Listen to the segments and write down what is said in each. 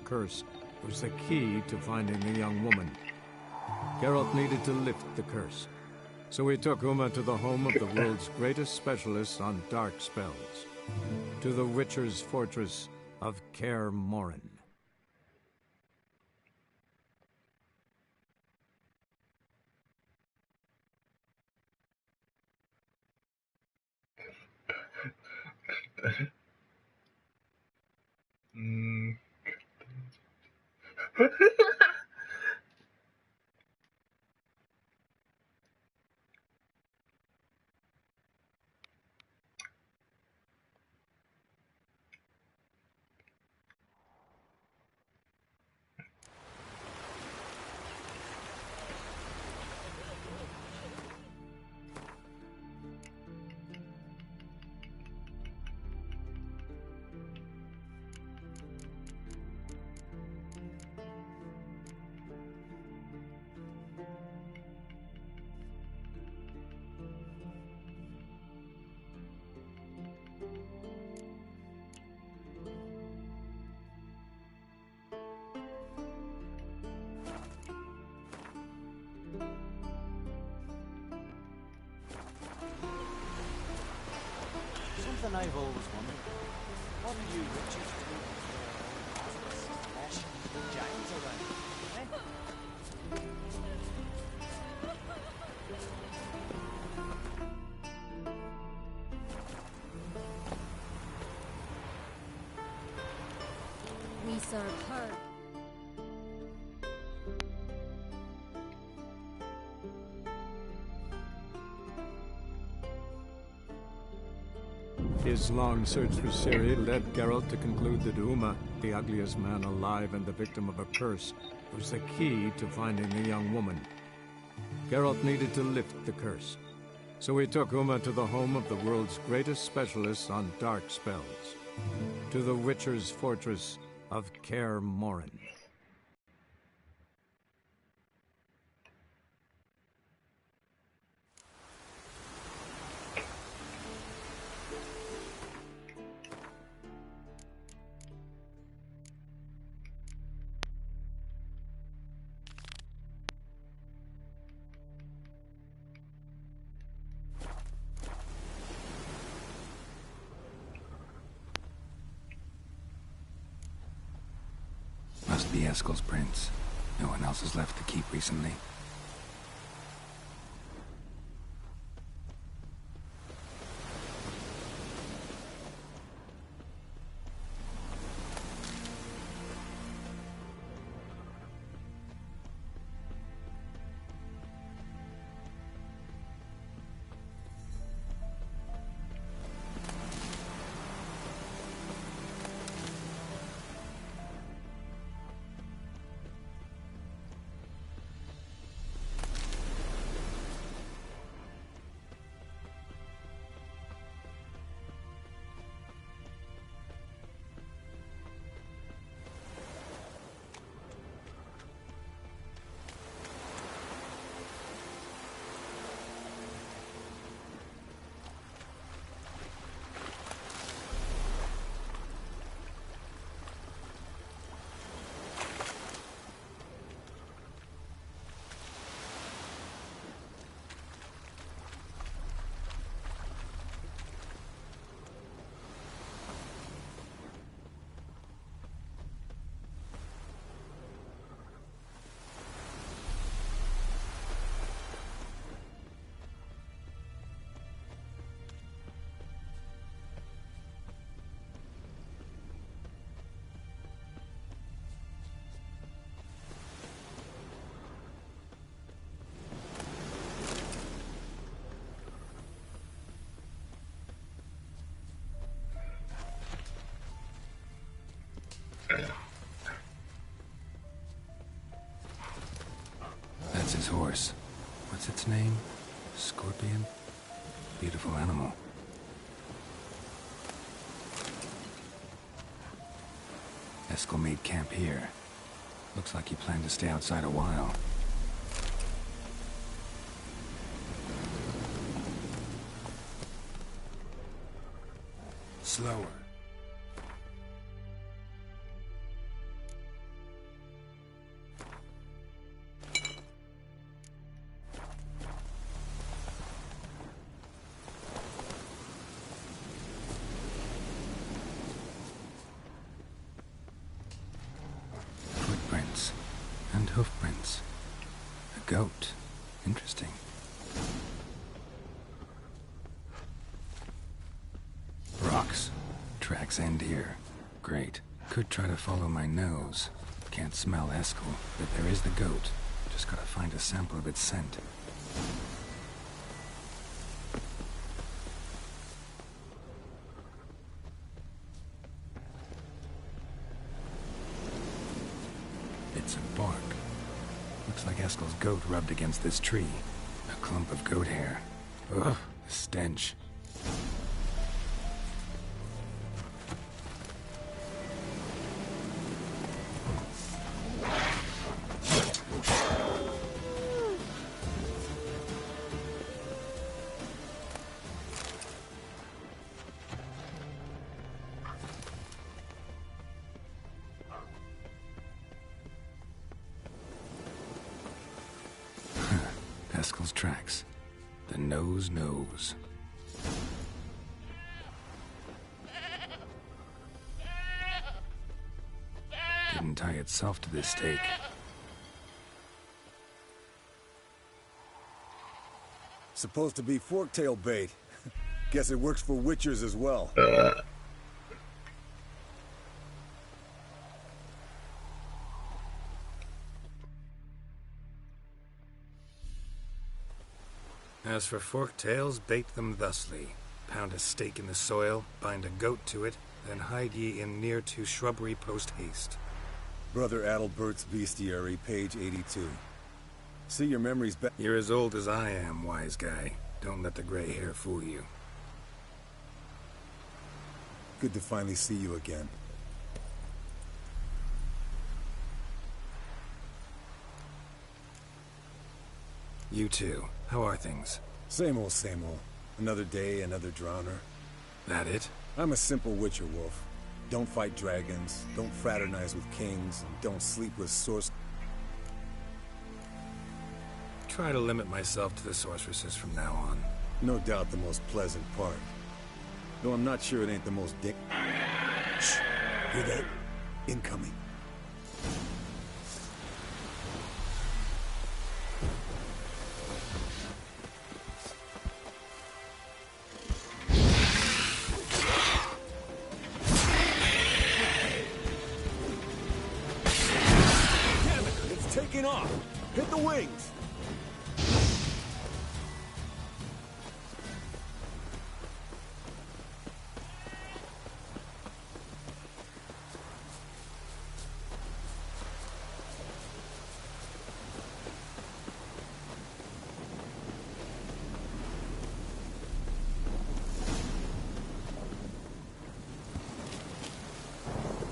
curse was the key to finding the young woman. Geralt needed to lift the curse, so he took Uma to the home of the world's greatest specialists on dark spells, to the Witcher's fortress of Kaer Morhen. Something I've always wondered. What do you witches do with giants around? We serve her. His long search for Ciri led Geralt to conclude that Uma, the ugliest man alive and the victim of a curse, was the key to finding the young woman. Geralt needed to lift the curse, so he took Uma to the home of the world's greatest specialists on dark spells, to the Witcher's fortress of Kaer Morhen. Must be Eskel's prints. No one else has left to keep recently. That's his horse. What's its name? Scorpion? Beautiful animal. Eskel made camp here. Looks like he planned to stay outside a while. Slower. hoofprints. A goat. Interesting. Rocks. Tracks end here. Great. Could try to follow my nose. Can't smell Eskel, but there is the goat. Just gotta find a sample of its scent. Bits of bark. Looks like Eskel's goat rubbed against this tree. A clump of goat hair. Ugh, the stench. Eskel's tracks. The nose knows. Didn't tie itself to this stake. Supposed to be forktail bait. Guess it works for witchers as well. As for forktails, bait them thusly. Pound a stake in the soil, bind a goat to it, then hide ye in near to shrubbery post haste. Brother Adalbert's Bestiary, page 82. See, your memory's back. You're as old as I am, wise guy. Don't let the gray hair fool you. Good to finally see you again. You too. How are things? Same old, same old. Another day, another drowner. That it? I'm a simple witcher wolf. Don't fight dragons, don't fraternize with kings, and don't sleep with sorcerers. Try to limit myself to the sorceresses from now on. No doubt the most pleasant part. Though I'm not sure it ain't the most Shh! Hear that? Incoming. Damn it! It's taking off! Hit the wings!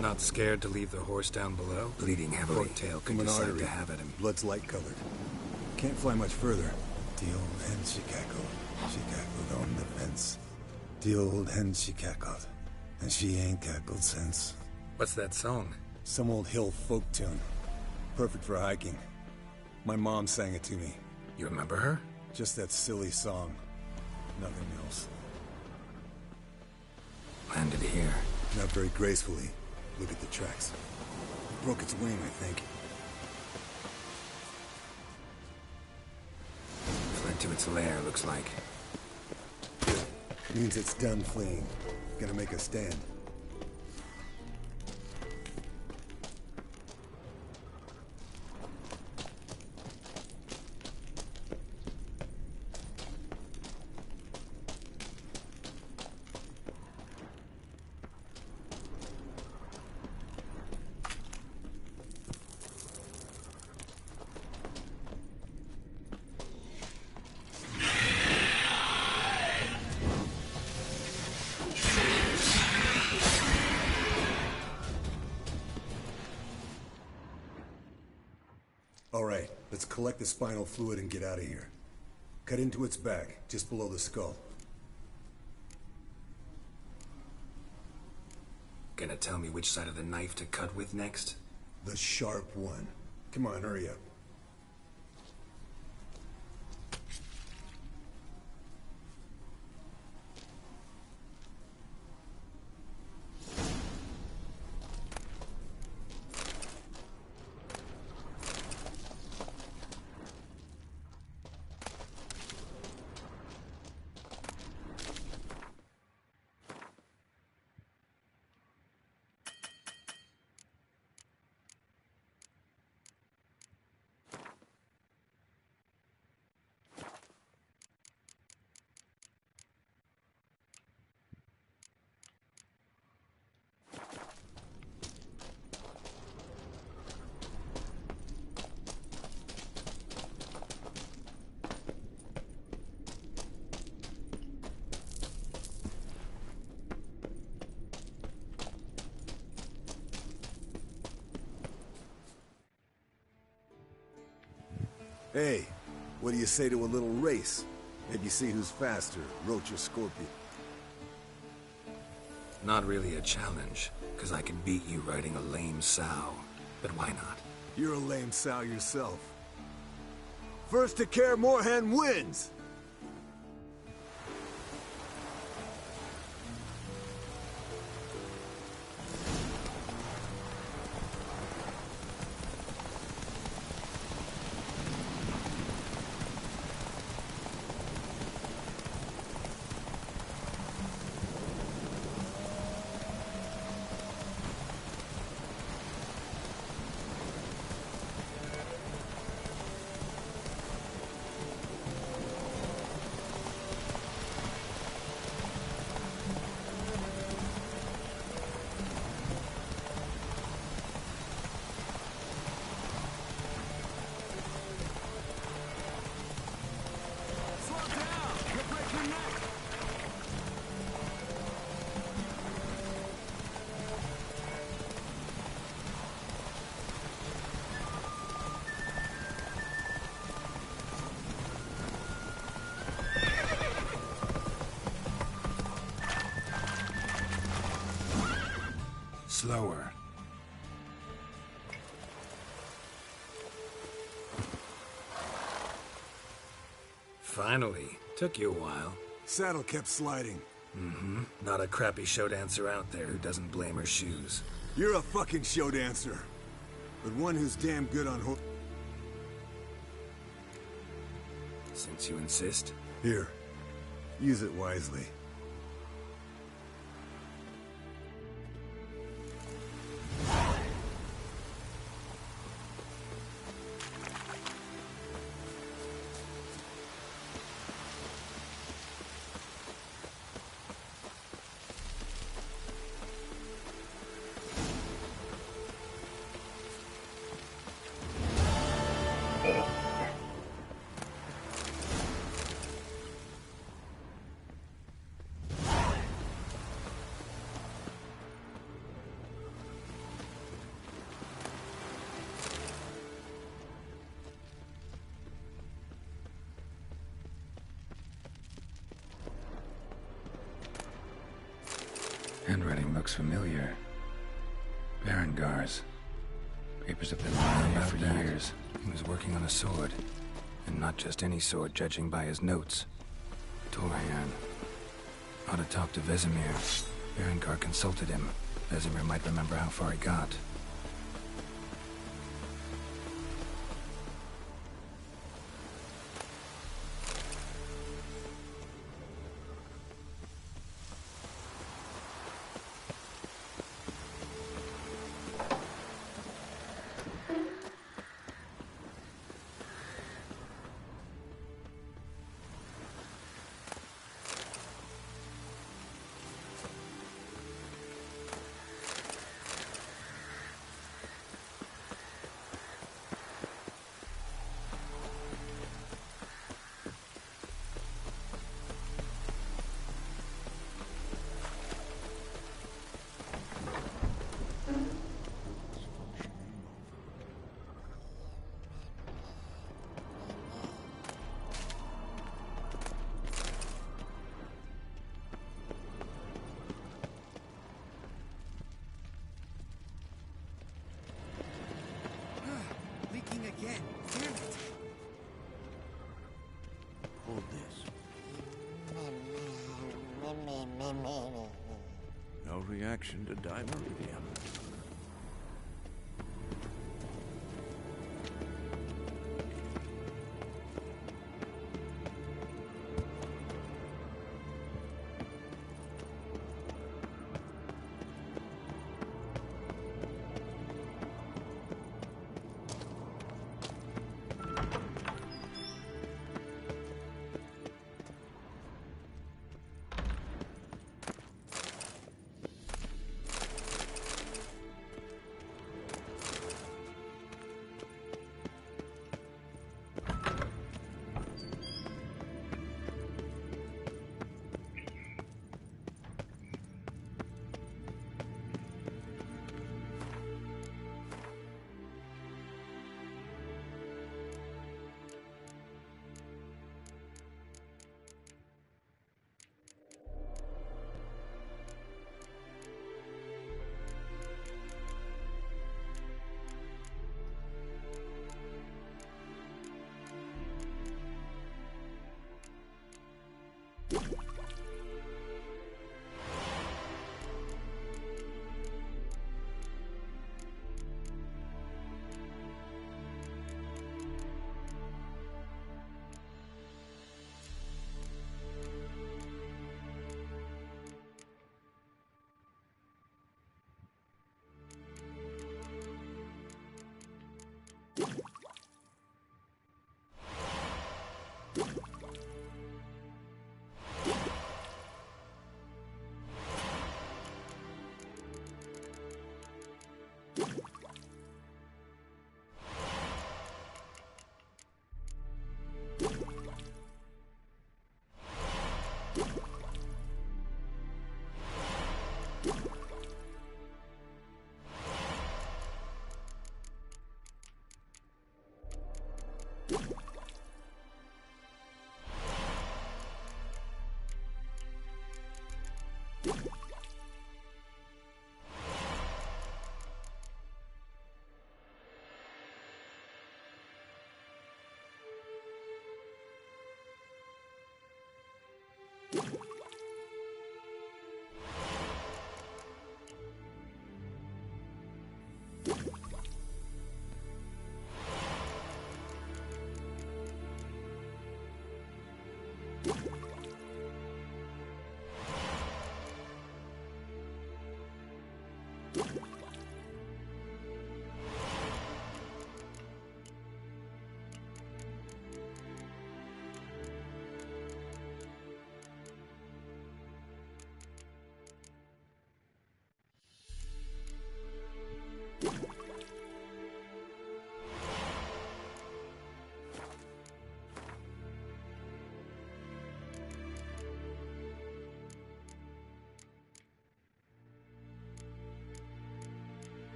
Not scared to leave the horse down below? Bleeding heavily. Forktail could decide to have at him. Blood's light colored. Can't fly much further. The old hen she cackled. She cackled on the fence. The old hen she cackled. And she ain't cackled since. What's that song? Some old hill folk tune. Perfect for hiking. My mom sang it to me. You remember her? Just that silly song. Nothing else. Landed here. Not very gracefully. Look at the tracks. Broke its wing, I think. Fled to its lair, looks like. Means it's done fleeing. Gonna make a stand. All right, let's collect the spinal fluid and get out of here. Cut into its back, just below the skull. Gonna tell me which side of the knife to cut with next? The sharp one. Come on, hurry up. Hey, what do you say to a little race? Maybe see who's faster, Roach or Scorpion. Not really a challenge, because I can beat you riding a lame sow. But why not? You're a lame sow yourself. First to Kaer Morhen wins! Slower. Finally. Took you a while. Saddle kept sliding. Mm-hmm. Not a crappy show dancer out there who doesn't blame her shoes. You're a fucking show dancer. But one who's damn good on hook. Since you insist. Here. Use it wisely. Handwriting looks familiar. Berengar's. Papers have been lying about for years. He was working on a sword. And not just any sword, judging by his notes. Torhan. Ought to talk to Vesemir. Berengar consulted him. Vesemir might remember how far he got. Again. Damn it. Hold this. No reaction to dimeridium.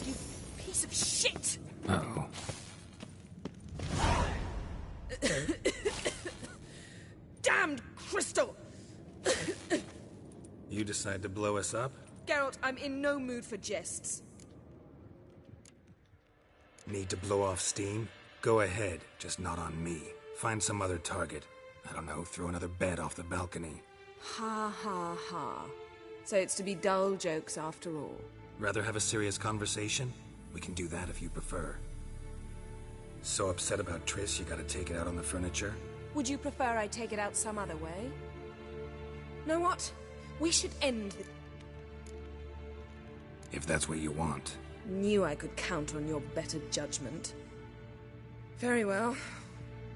this, you piece of shit! Uh-oh. Damned crystal! You decide to blow us up? Geralt, I'm in no mood for jests. Need to blow off steam? Go ahead, just not on me. Find some other target. I don't know, throw another bed off the balcony. Ha ha ha. So it's to be dull jokes after all. Rather have a serious conversation? We can do that if you prefer. So upset about Triss you gotta take it out on the furniture? Would you prefer I take it out some other way? Know what? We should end the... If that's what you want. Knew I could count on your better judgment. Very well.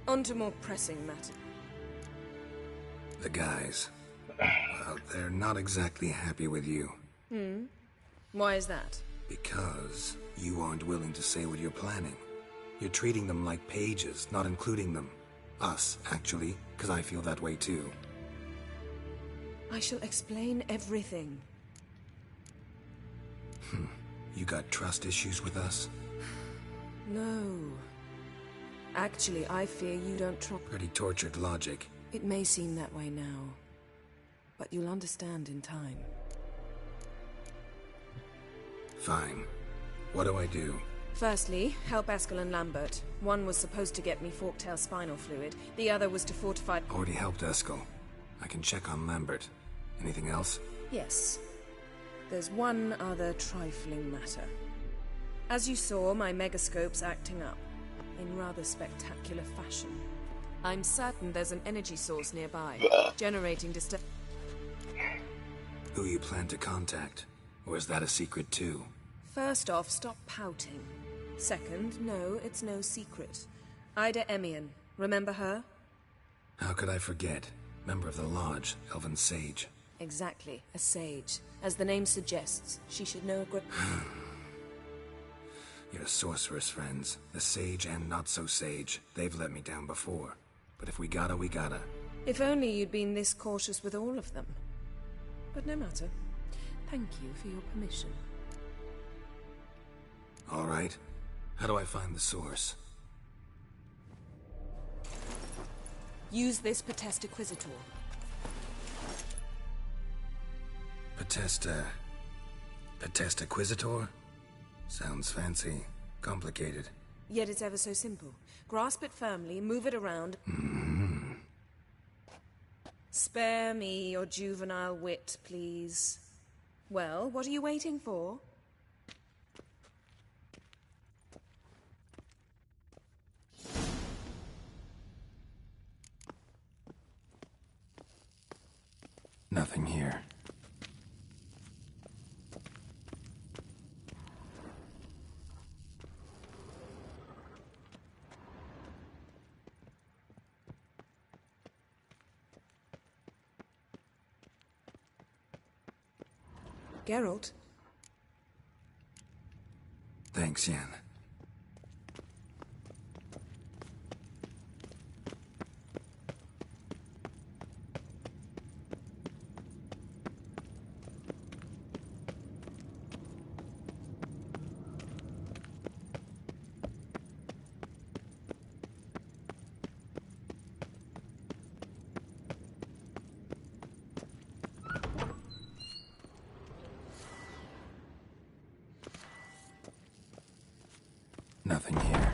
On to more pressing matters. The guys. Well, they're not exactly happy with you. Why is that? Because you aren't willing to say what you're planning. You're treating them like pages, not including them. Us, actually, because I feel that way too. I shall explain everything. You got trust issues with us? No. Actually, I fear you don't trust. Pretty tortured logic. It may seem that way now, but you'll understand in time. Fine. What do I do? Firstly, help Eskel and Lambert. One was supposed to get me forktail spinal fluid, the other was to fortify... Already helped Eskel. I can check on Lambert. Anything else? Yes. There's one other trifling matter. As you saw, my megascope's acting up, in rather spectacular fashion. I'm certain there's an energy source nearby, generating Who you plan to contact? Or is that a secret too? First off, stop pouting. Second, no, it's no secret. Ida Emian, remember her? How could I forget? Member of the Lodge, Elven Sage. Exactly, a sage. As the name suggests, she should know a good... Your sorceress friends, the sage and not-so-sage, they've let me down before. But if we gotta, we gotta. If only you'd been this cautious with all of them. But no matter. Thank you for your permission. All right. How do I find the source? Use this Potest Acquisitor. Potest Acquisitor? Sounds fancy. Complicated. Yet it's ever so simple. Grasp it firmly, move it around. Spare me your juvenile wit, please. Well, what are you waiting for? Nothing here. Geralt? Thanks, Yen. Nothing here.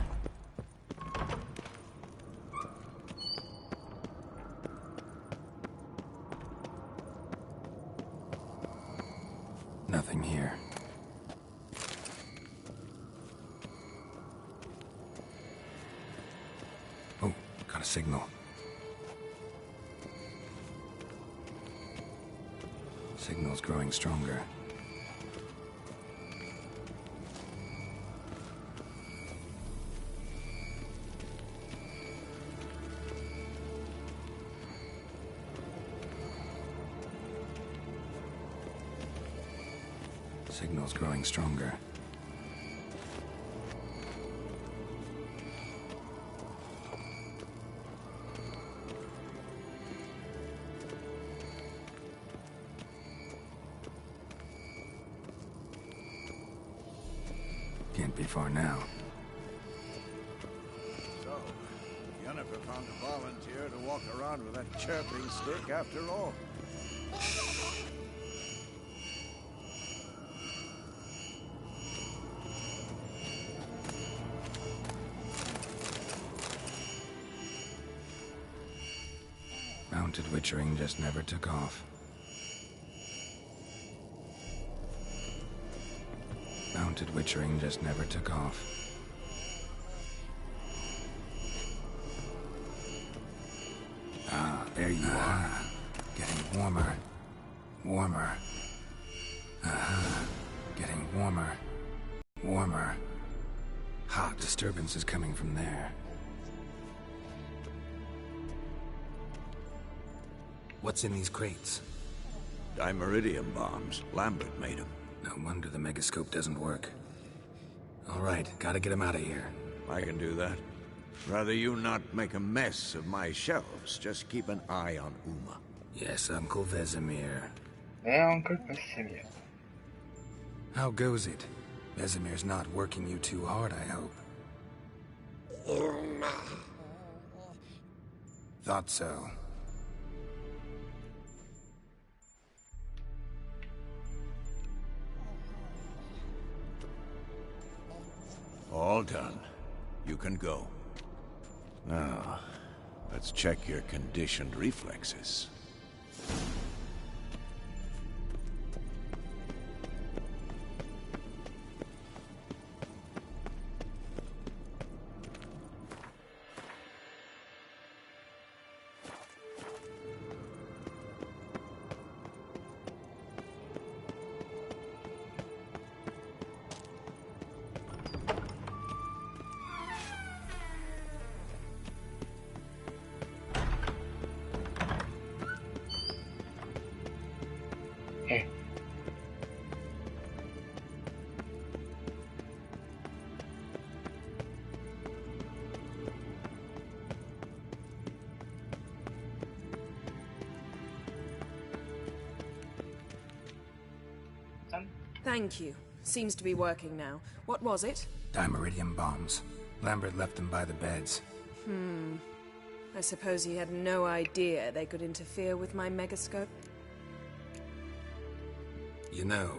Nothing here. Oh, got a signal. Signal's growing stronger. Signal's growing stronger. Can't be far now. So, Jennifer found a volunteer to walk around with that chirping stick after all. Mounted witchering just never took off. Mounted witchering just never took off. Ah, there you are. Getting warmer. Warmer. Getting warmer. Warmer. Hot disturbance is coming from there. What's in these crates? Dimeridium bombs. Lambert made them. No wonder the megascope doesn't work. All right, gotta get him out of here. I can do that. Rather you not make a mess of my shelves. Just keep an eye on Uma. Yes, Uncle Vesemir. Uncle Vesemir. How goes it? Vesemir's not working you too hard, I hope. Uma. Thought so. All done. You can go. Now, let's check your conditioned reflexes. Thank you. Seems to be working now. What was it? Dimeridium bombs. Lambert left them by the beds. I suppose he had no idea they could interfere with my megascope. You know,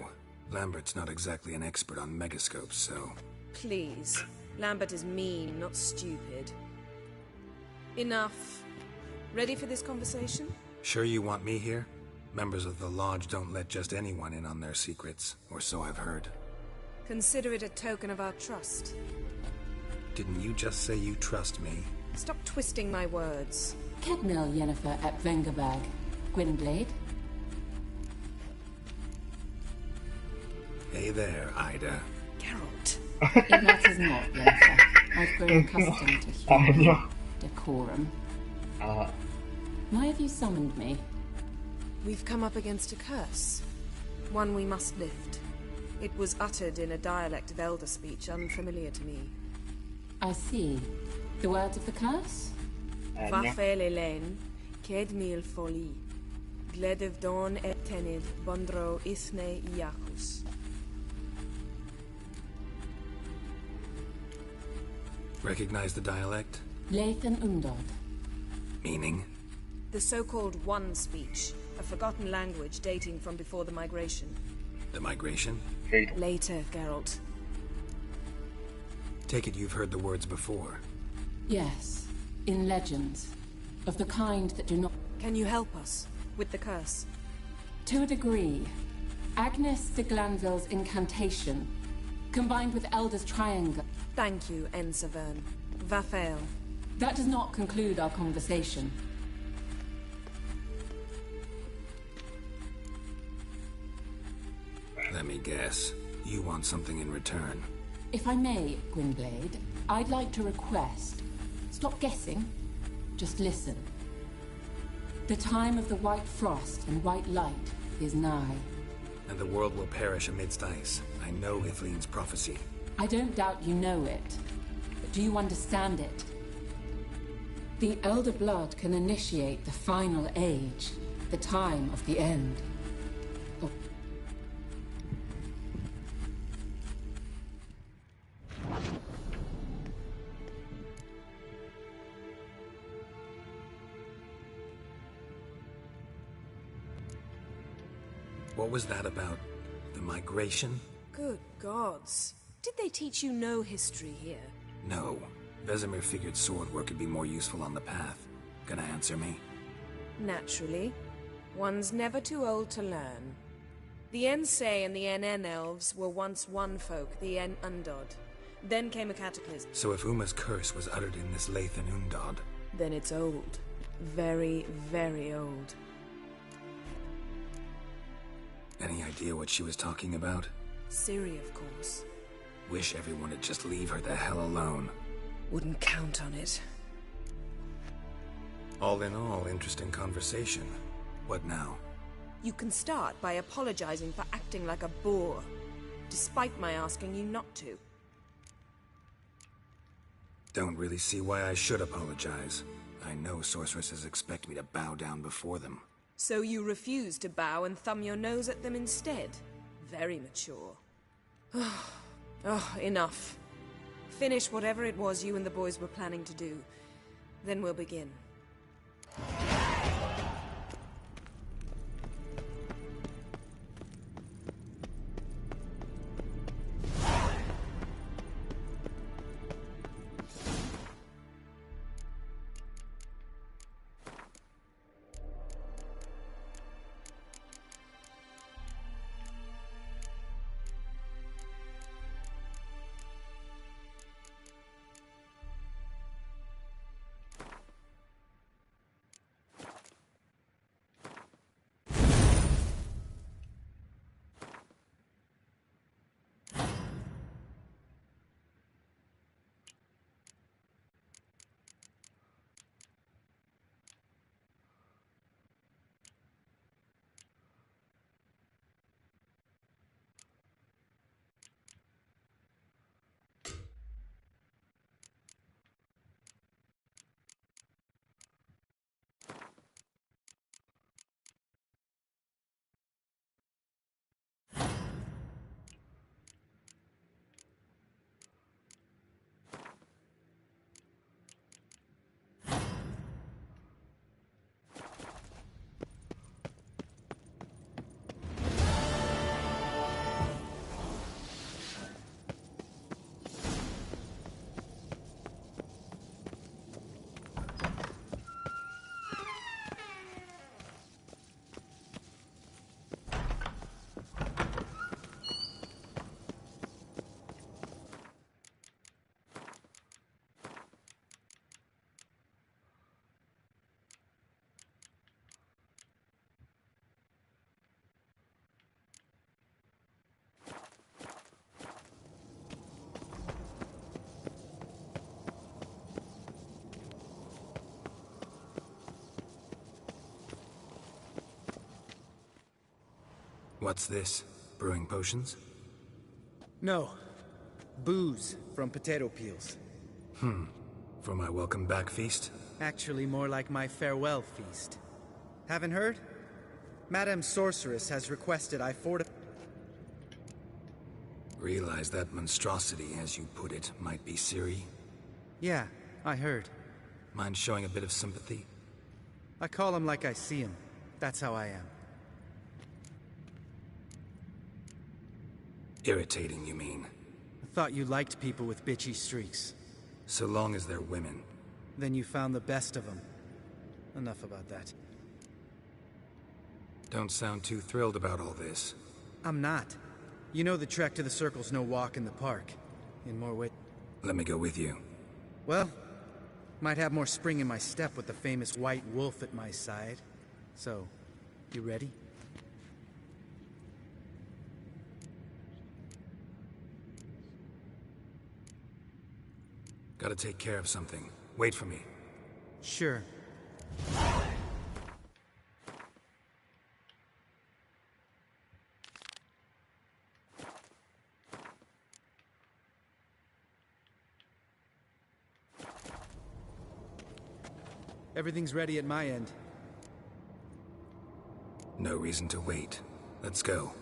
Lambert's not exactly an expert on megascopes, so... Please. Lambert is mean, not stupid. Enough. Ready for this conversation? Sure you want me here? Members of the Lodge don't let just anyone in on their secrets, or so I've heard. Consider it a token of our trust. Didn't you just say you trust me? Stop twisting my words. Kednel Yennefer at Vengerberg. Gwynblade. Hey there, Ida. Geralt. It matters not, Yennefer. I've grown accustomed to human decorum. Why have you summoned me? We've come up against a curse. One we must lift. It was uttered in a dialect of Elder speech unfamiliar to me. I see. The words of the curse? Vafel Elen, Ked mil foli, Gledev don et tenid, Bondro isne iacus. Recognize the dialect? Lathan Undod. Meaning? The so-called One speech, a forgotten language dating from before the migration. The migration? Later, Geralt. Take it you've heard the words before. Yes, in legends. Of the kind that do not... Can you help us with the curse? To a degree. Agnes de Glanville's incantation, combined with Elder's triangle... Thank you, Ensavern. Vafel. That does not conclude our conversation. Let me guess. You want something in return. If I may, Gwynblade, I'd like to request... Stop guessing. Just listen. The time of the white frost and white light is nigh. And the world will perish amidst ice. I know Ithleen's prophecy. I don't doubt you know it. But do you understand it? The Elder Blood can initiate the final age. The time of the end. What was that about? The migration? Good gods. Did they teach you no history here? No. Vesemir figured sword work could be more useful on the path. Gonna answer me? Naturally. One's never too old to learn. The Ensei and the NN elves were once one folk, the En Undod. Then came a cataclysm. So if Uma's curse was uttered in this Lathan Undod... Then it's old. Very, very old. Any idea what she was talking about? Ciri, of course. Wish everyone would just leave her the hell alone. Wouldn't count on it. All in all, interesting conversation. What now? You can start by apologizing for acting like a boor, despite my asking you not to. Don't really see why I should apologize. I know sorceresses expect me to bow down before them. So you refuse to bow and thumb your nose at them instead? Very mature. Oh, enough. Finish whatever it was you and the boys were planning to do. Then we'll begin. What's this? Brewing potions? No. Booze from potato peels. For my welcome back feast? Actually more like my farewell feast. Haven't heard? Madame Sorceress has requested I Realize that monstrosity, as you put it, might be Ciri? Yeah, I heard. Mind showing a bit of sympathy? I call him like I see him. That's how I am. Irritating, you mean? I thought you liked people with bitchy streaks. So long as they're women. Then you found the best of them. Enough about that. Don't sound too thrilled about all this. I'm not. You know the trek to the Circle's no walk in the park. In more ways. Let me go with you. Well, might have more spring in my step with the famous white wolf at my side. So, you ready? Gotta take care of something. Wait for me. Sure. Everything's ready at my end. No reason to wait. Let's go.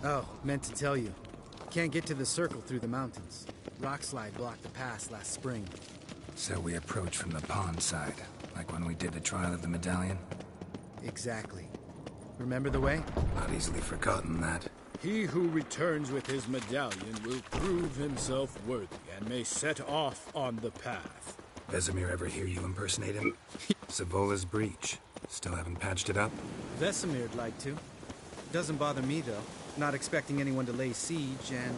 Oh, meant to tell you. Can't get to the Circle through the mountains. Rockslide blocked the pass last spring. So we approach from the pond side, like when we did the trial of the medallion? Exactly. Remember the way? Not easily forgotten, that. He who returns with his medallion will prove himself worthy and may set off on the path. Vesemir ever hear you impersonate him? Savola's breach. Still haven't patched it up? Vesemir'd like to. Doesn't bother me, though. Not expecting anyone to lay siege, and...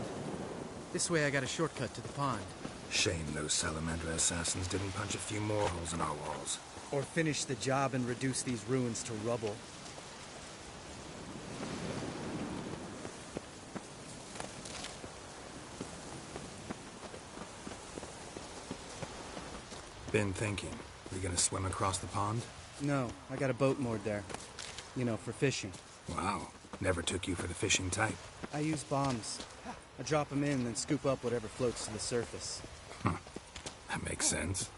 this way I got a shortcut to the pond. Shame those Salamandra assassins didn't punch a few more holes in our walls. Or finish the job and reduce these ruins to rubble. Been thinking. We gonna swim across the pond? No, I got a boat moored there. You know, for fishing. Wow. Never took you for the fishing type. I use bombs. I drop them in, then scoop up whatever floats to the surface. That makes sense.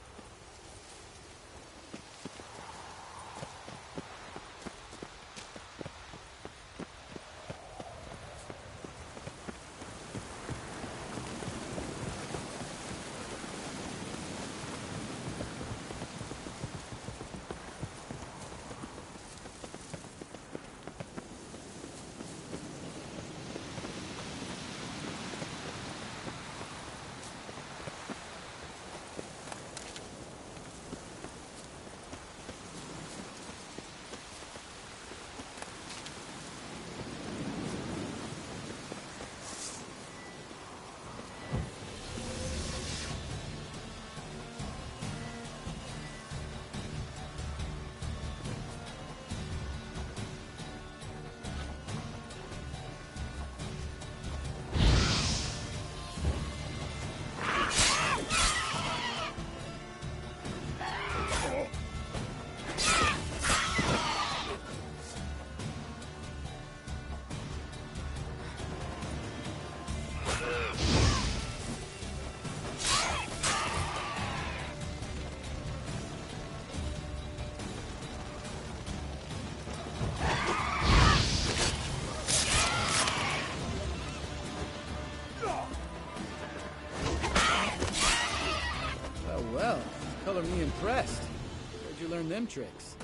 Color me impressed. Where'd you learn them tricks?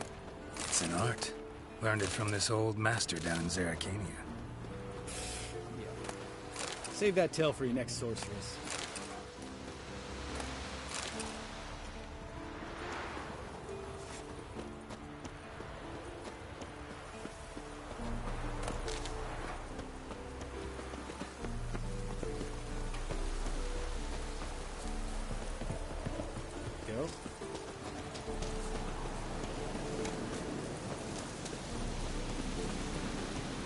It's an art. Learned it from this old master down in Zerrikania. Save that tale for your next sorceress.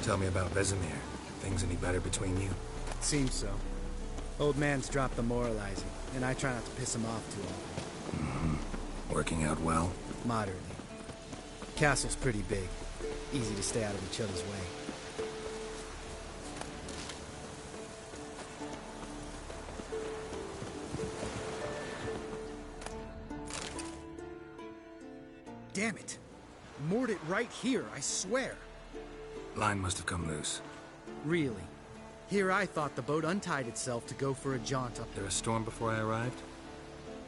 Tell me about Vesemir. Things any better between you? Seems so. Old man's dropped the moralizing, and I try not to piss him off too often. Working out well? Moderately. Castle's pretty big. Easy to stay out of each other's way. Damn it! Moored it right here, I swear! Line must have come loose. Really? Here I thought the boat untied itself to go for a jaunt up there. A storm before I arrived?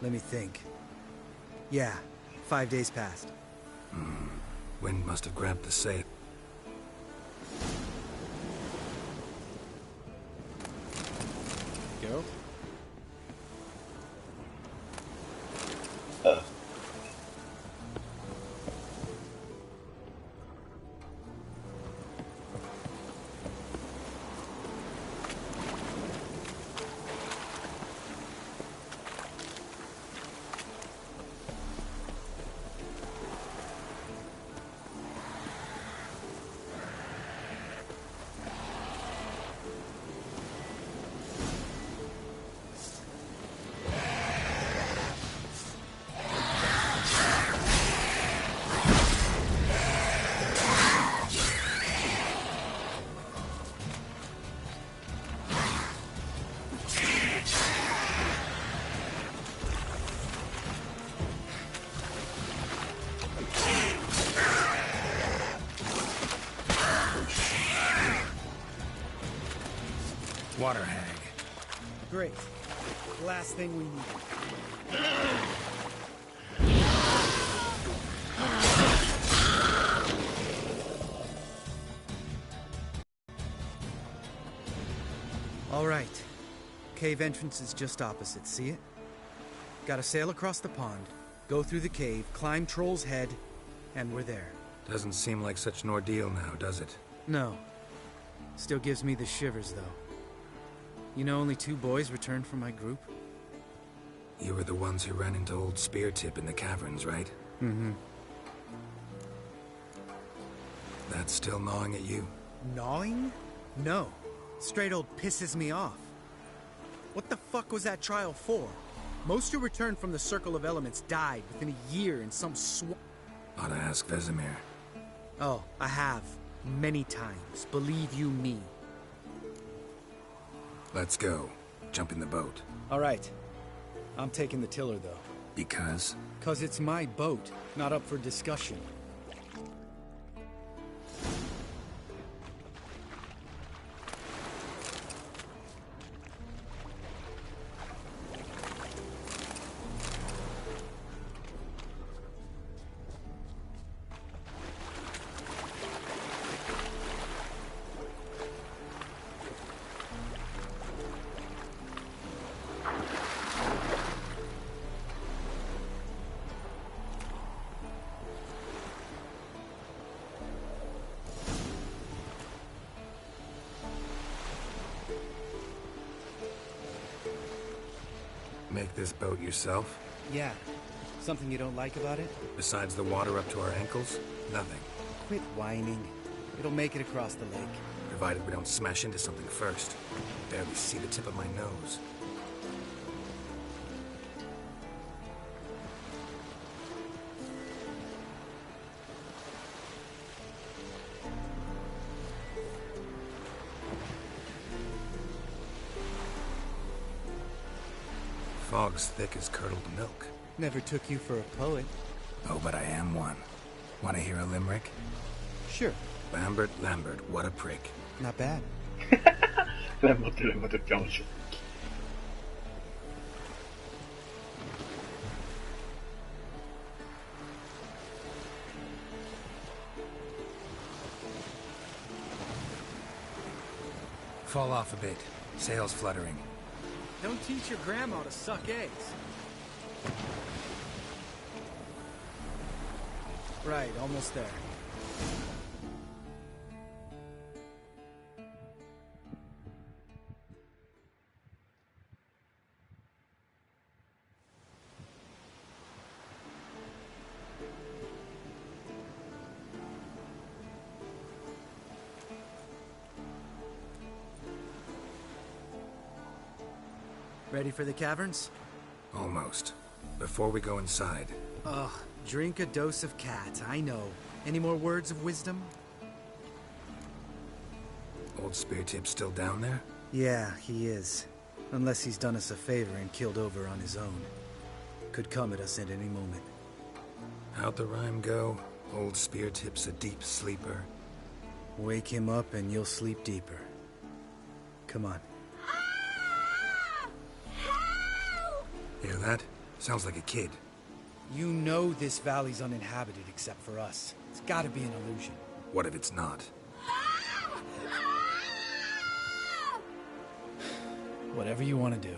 Let me think. Yeah, 5 days passed. Wind must have grabbed the sail. Geralt? Water hag. Great. Last thing we need. All right. Cave entrance is just opposite, see it? Gotta sail across the pond, go through the cave, climb Troll's Head, and we're there. Doesn't seem like such an ordeal now, does it? No. Still gives me the shivers, though. You know only 2 boys returned from my group? You were the ones who ran into old Speartip in the caverns, right? Mm-hmm. That's still gnawing at you? Gnawing? No. Straight old pisses me off. What the fuck was that trial for? Most who returned from the Circle of Elements died within a year in some Ought to ask Vesemir. Oh, I have. Many times. Believe you me. Let's go. Jump in the boat. All right. I'm taking the tiller, though. Because? 'Cause it's my boat, not up for discussion. Make this boat yourself? Yeah. Something you don't like about it? Besides the water up to our ankles? Nothing. Quit whining. It'll make it across the lake. Provided we don't smash into something first. I barely see the tip of my nose. Fog's thick as curdled milk. Never took you for a poet. Oh, but I am one. Want to hear a limerick? Sure. Lambert, what a prick. Not bad. Lambert 병신. Fall off a bit. Sails fluttering. Don't teach your grandma to suck eggs. Right, almost there. Ready for the caverns? Almost. Before we go inside. Ugh, drink a dose of cat, I know. Any more words of wisdom? Old Speartip still down there? Yeah, he is. Unless he's done us a favor and killed over on his own. Could come at us at any moment. How'd the rhyme go? Old Speartip's a deep sleeper. Wake him up and you'll sleep deeper. Come on. Hear that? Sounds like a kid. You know this valley's uninhabited except for us. It's gotta be an illusion. What if it's not? Whatever you want to do.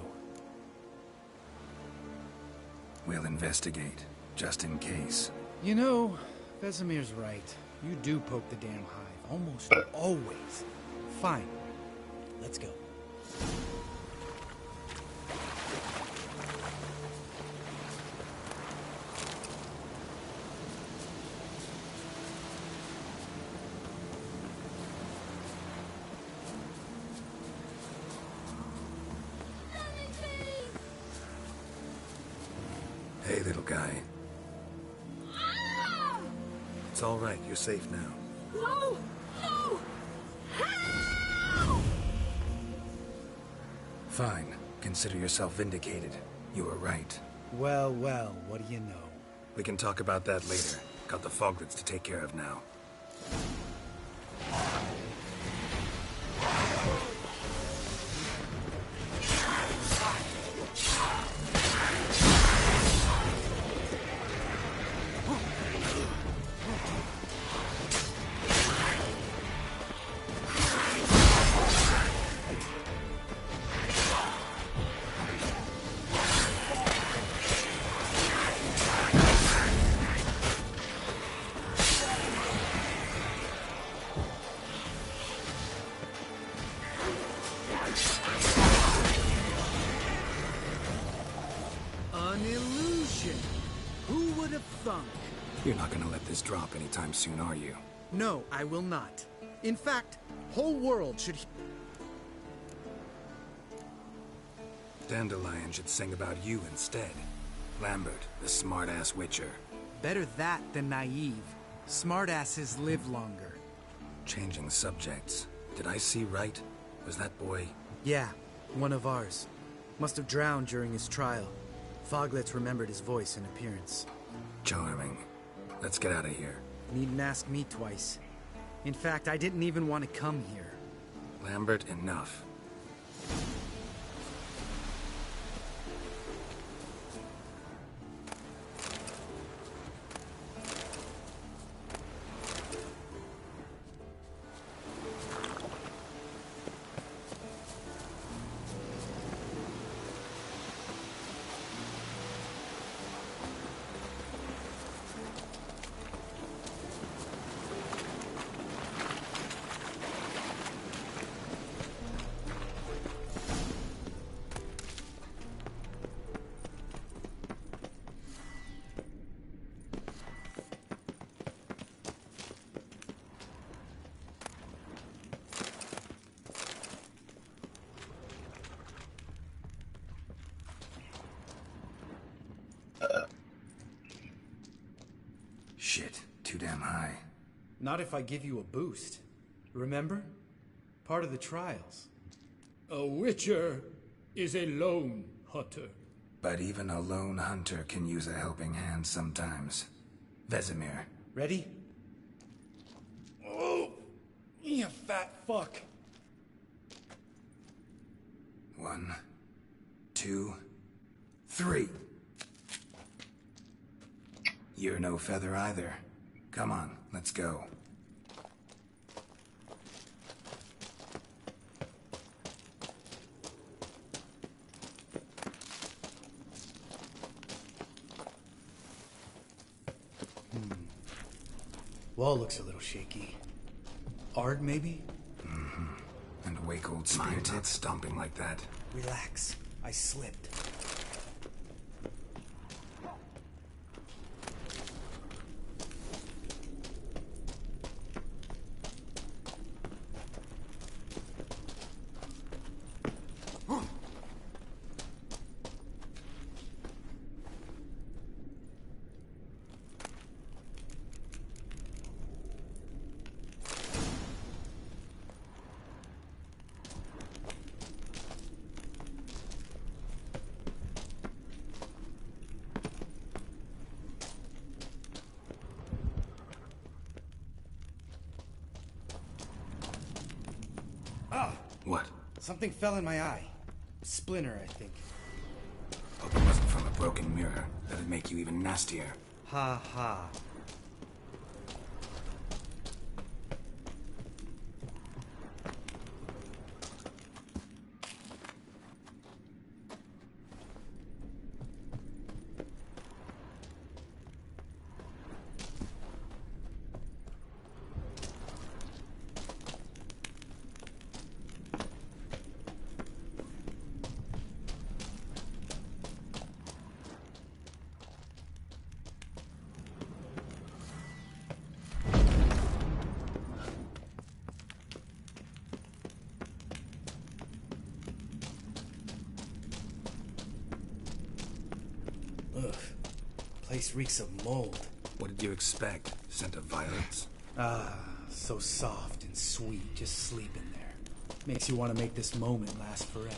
We'll investigate, just in case. You know, Vesemir's right. You do poke the damn hive, almost always. Fine. Let's go. Hey, little guy. It's all right. You're safe now. No! No! Fine. Consider yourself vindicated. You were right. Well, well, what do you know? We can talk about that later. Got the foglets to take care of now. An illusion! Who would have thunk? You're not gonna let this drop anytime soon, are you? No, I will not. In fact, whole world should... Dandelion should sing about you instead. Lambert, the smart-ass witcher. Better that than naive. Smartasses live longer. Changing subjects. Did I see right? Was that boy... Yeah, one of ours. Must have drowned during his trial. Foglets remembered his voice and appearance. Charming. Let's get out of here. Needn't ask me twice. In fact, I didn't even want to come here. Lambert, enough. Shit, too damn high. Not if I give you a boost. Remember? Part of the trials. A witcher is a lone hunter. But even a lone hunter can use a helping hand sometimes. Vesemir. Ready? Oh! You fat fuck! 1, 2, 3. You're no feather either. Come on, let's go. Wall looks a little shaky. Ard, maybe? Mm-hmm. And wake old spear tits stomping like that. Relax. I slipped. What? Something fell in my eye. Splinter, I think. Hope it wasn't from a broken mirror. That'd make you even nastier. Ha ha. Ugh. Place reeks of mold. What did you expect? Scent of violets? Ah, so soft and sweet, just sleeping there. Makes you want to make this moment last forever.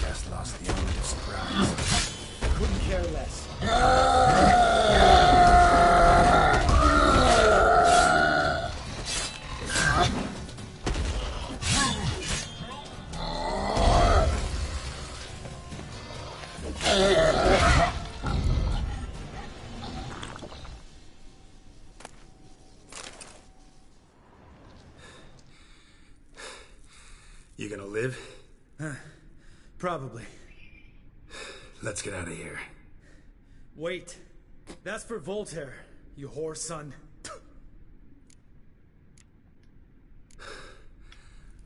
Just lost the element of surprise. Couldn't care less. You gonna live? Probably. Let's get out of here. Wait. That's for Voltaire, you whore son.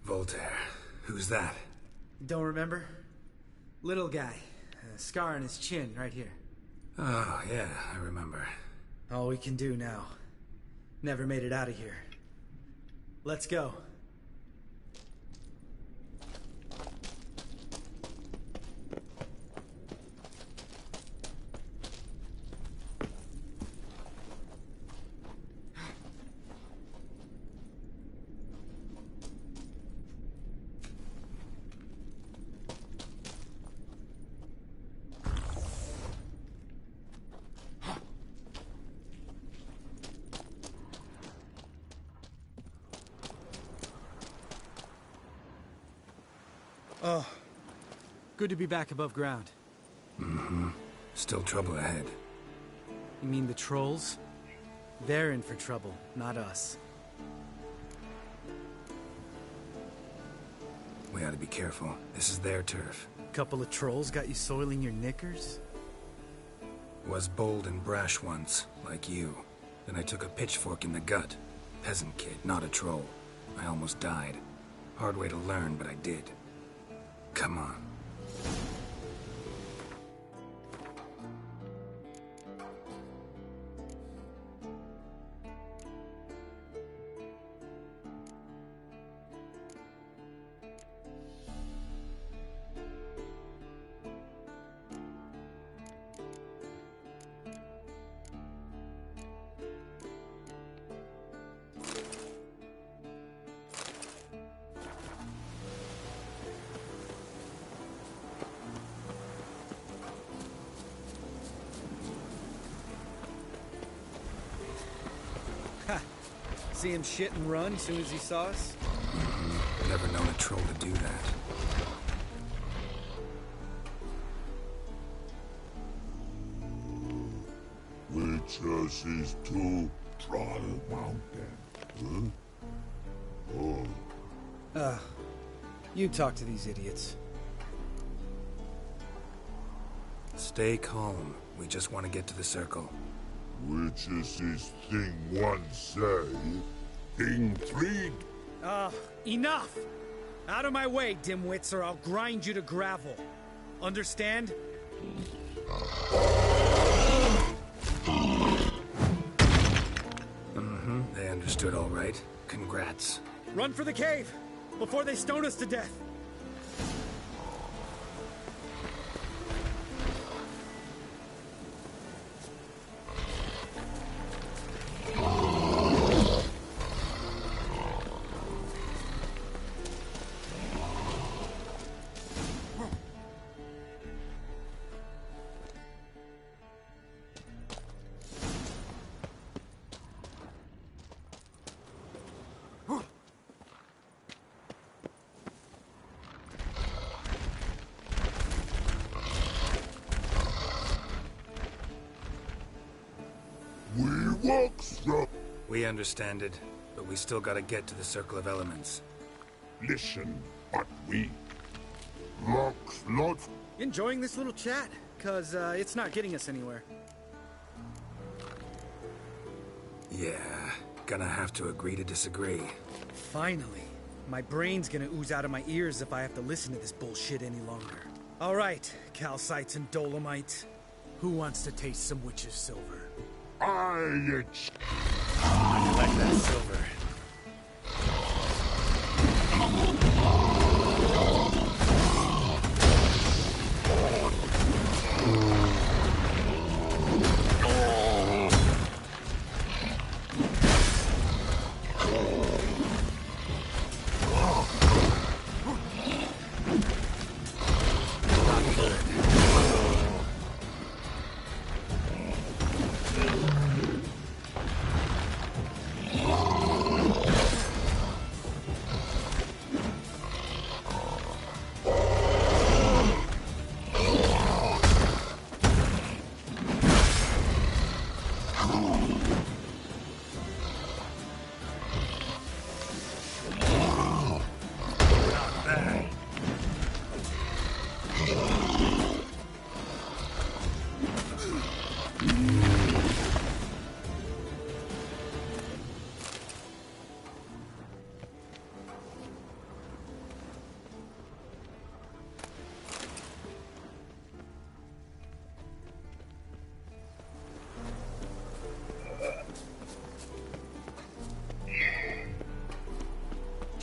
Voltaire. Who's that? Don't remember? Little guy. A scar on his chin, right here. Oh, yeah, I remember. All we can do now. Never made it out of here. Let's go. Oh, good to be back above ground. Mm-hmm. Still trouble ahead. You mean the trolls? They're in for trouble, not us. We ought to be careful. This is their turf. Couple of trolls got you soiling your knickers? Was bold and brash once, like you. Then I took a pitchfork in the gut. Peasant kid, not a troll. I almost died. Hard way to learn, but I did. Come on. See him shit and run as soon as he saw us? Never known a troll to do that. Wicho3 Trial Mountain. Huh? Oh. You talk to these idiots. Stay calm. We just want to get to the circle. Wicho3 thing 1 say, thing 3... Enough! Out of my way, dimwits, or I'll grind you to gravel. Understand? Mm-hmm. They understood all right. Congrats. Run for the cave! Before they stone us to death! We understand it, but we still gotta get to the Circle of Elements. Listen, but we... Locks not... Enjoying this little chat, cause it's not getting us anywhere. Yeah, gonna have to agree to disagree. Finally. My brain's gonna ooze out of my ears if I have to listen to this bullshit any longer. Alright, calcites and dolomites. Who wants to taste some witch's silver? I like that silver.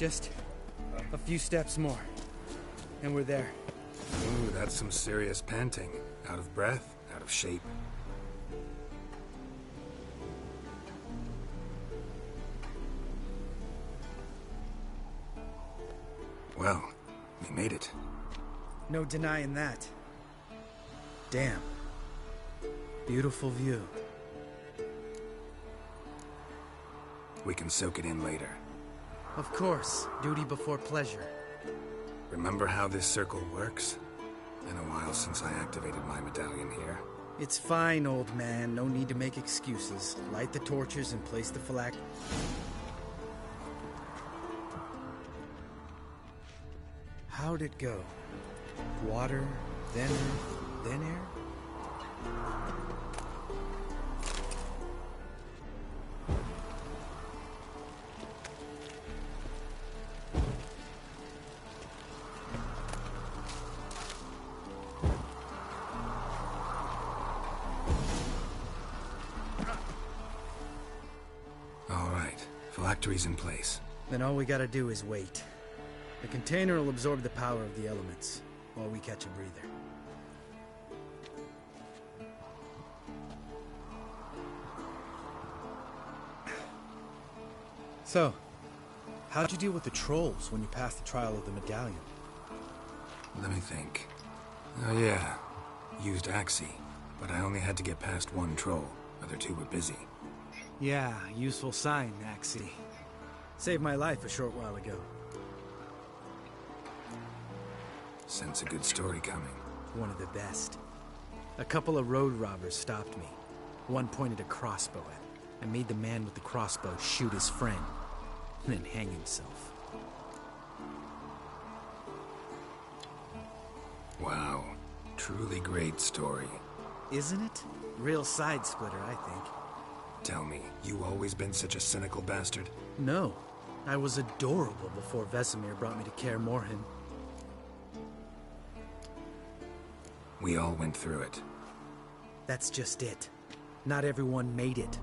Just a few steps more, and we're there. Ooh, that's some serious panting. Out of breath, out of shape. Well, we made it. No denying that. Damn. Beautiful view. We can soak it in later. Of course, duty before pleasure. Remember how this circle works? Been a while since I activated my medallion here. It's fine, old man. No need to make excuses. Light the torches and place the flag. How'd it go? Water, then earth, then air? Phylactery's in place. Then all we gotta do is wait. The container will absorb the power of the elements, while we catch a breather. So, how'd you deal with the trolls when you passed the trial of the medallion? Let me think. Oh yeah, used Axie, but I only had to get past one troll. Other two were busy. Yeah, useful sign, Axie. Saved my life a short while ago. Sense a good story coming. One of the best. A couple of road robbers stopped me. One pointed a crossbow at me. I made the man with the crossbow shoot his friend, and then hang himself. Wow. Truly great story. Isn't it? Real side splitter, I think. Tell me, you always been such a cynical bastard? No. I was adorable before Vesemir brought me to Kaer Morhen. We all went through it. That's just it. Not everyone made it.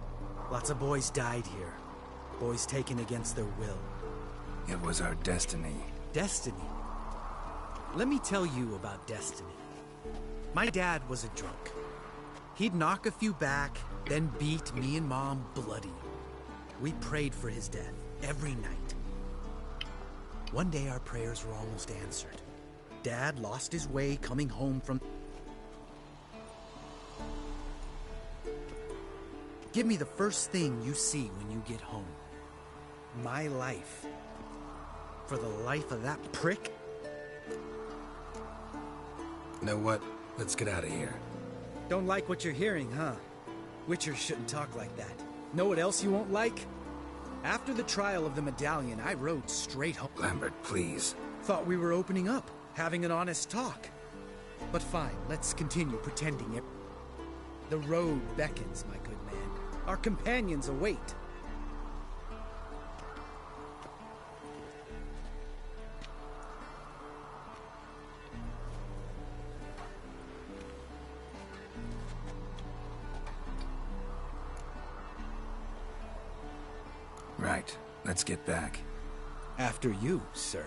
Lots of boys died here. Boys taken against their will. It was our destiny. Destiny? Let me tell you about destiny. My dad was a drunk. He'd knock a few back, then beat me and Mom bloody. We prayed for his death every night. One day our prayers were almost answered. Dad lost his way coming home from... Give me the first thing you see when you get home. My life. For the life of that prick? Know what? Let's get out of here. Don't like what you're hearing, huh? Witchers shouldn't talk like that. Know what else you won't like? After the trial of the medallion, I rode straight home. Lambert, please. Thought we were opening up, having an honest talk. But fine, let's continue pretending it. The road beckons, my good man. Our companions await. Right. Let's get back. After you, sir.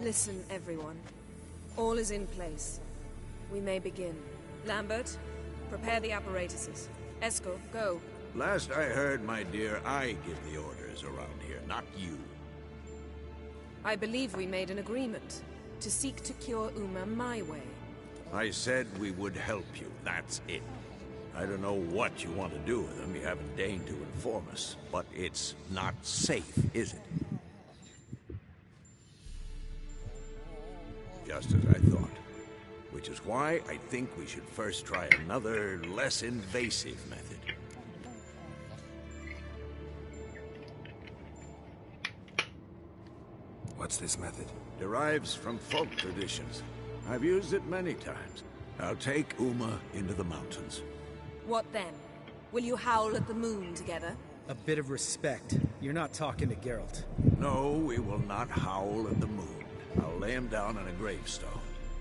Listen, everyone. All is in place. We may begin. Lambert, prepare the apparatuses. Eskel, go. Last I heard, my dear, I give the orders around here, not you. I believe we made an agreement to seek to cure Uma my way. I said we would help you, that's it. I don't know what you want to do with them, you haven't deigned to inform us. But it's not safe, is it? Just as I thought. Which is why I think we should first try another, less invasive method. What's this method? Derives from folk traditions. I've used it many times. I'll take Uma into the mountains. What then? Will you howl at the moon together? A bit of respect. You're not talking to Geralt. No, we will not howl at the moon. I'll lay him down on a gravestone.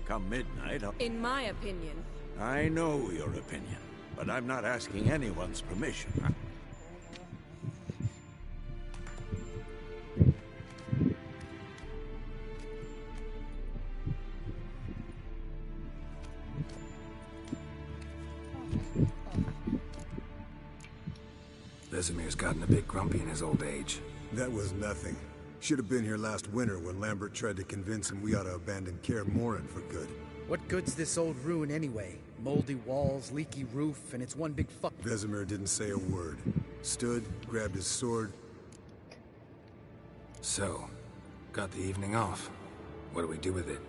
Come midnight, I'll... In my opinion... I know your opinion, but I'm not asking anyone's permission. Vesemir's gotten a bit grumpy in his old age. That was nothing. Should have been here last winter when Lambert tried to convince him we ought to abandon Kaer Morhen for good. What good's this old ruin anyway? Moldy walls, leaky roof, and it's one big fuck... Vesemir didn't say a word. Stood, grabbed his sword. So, got the evening off. What do we do with it?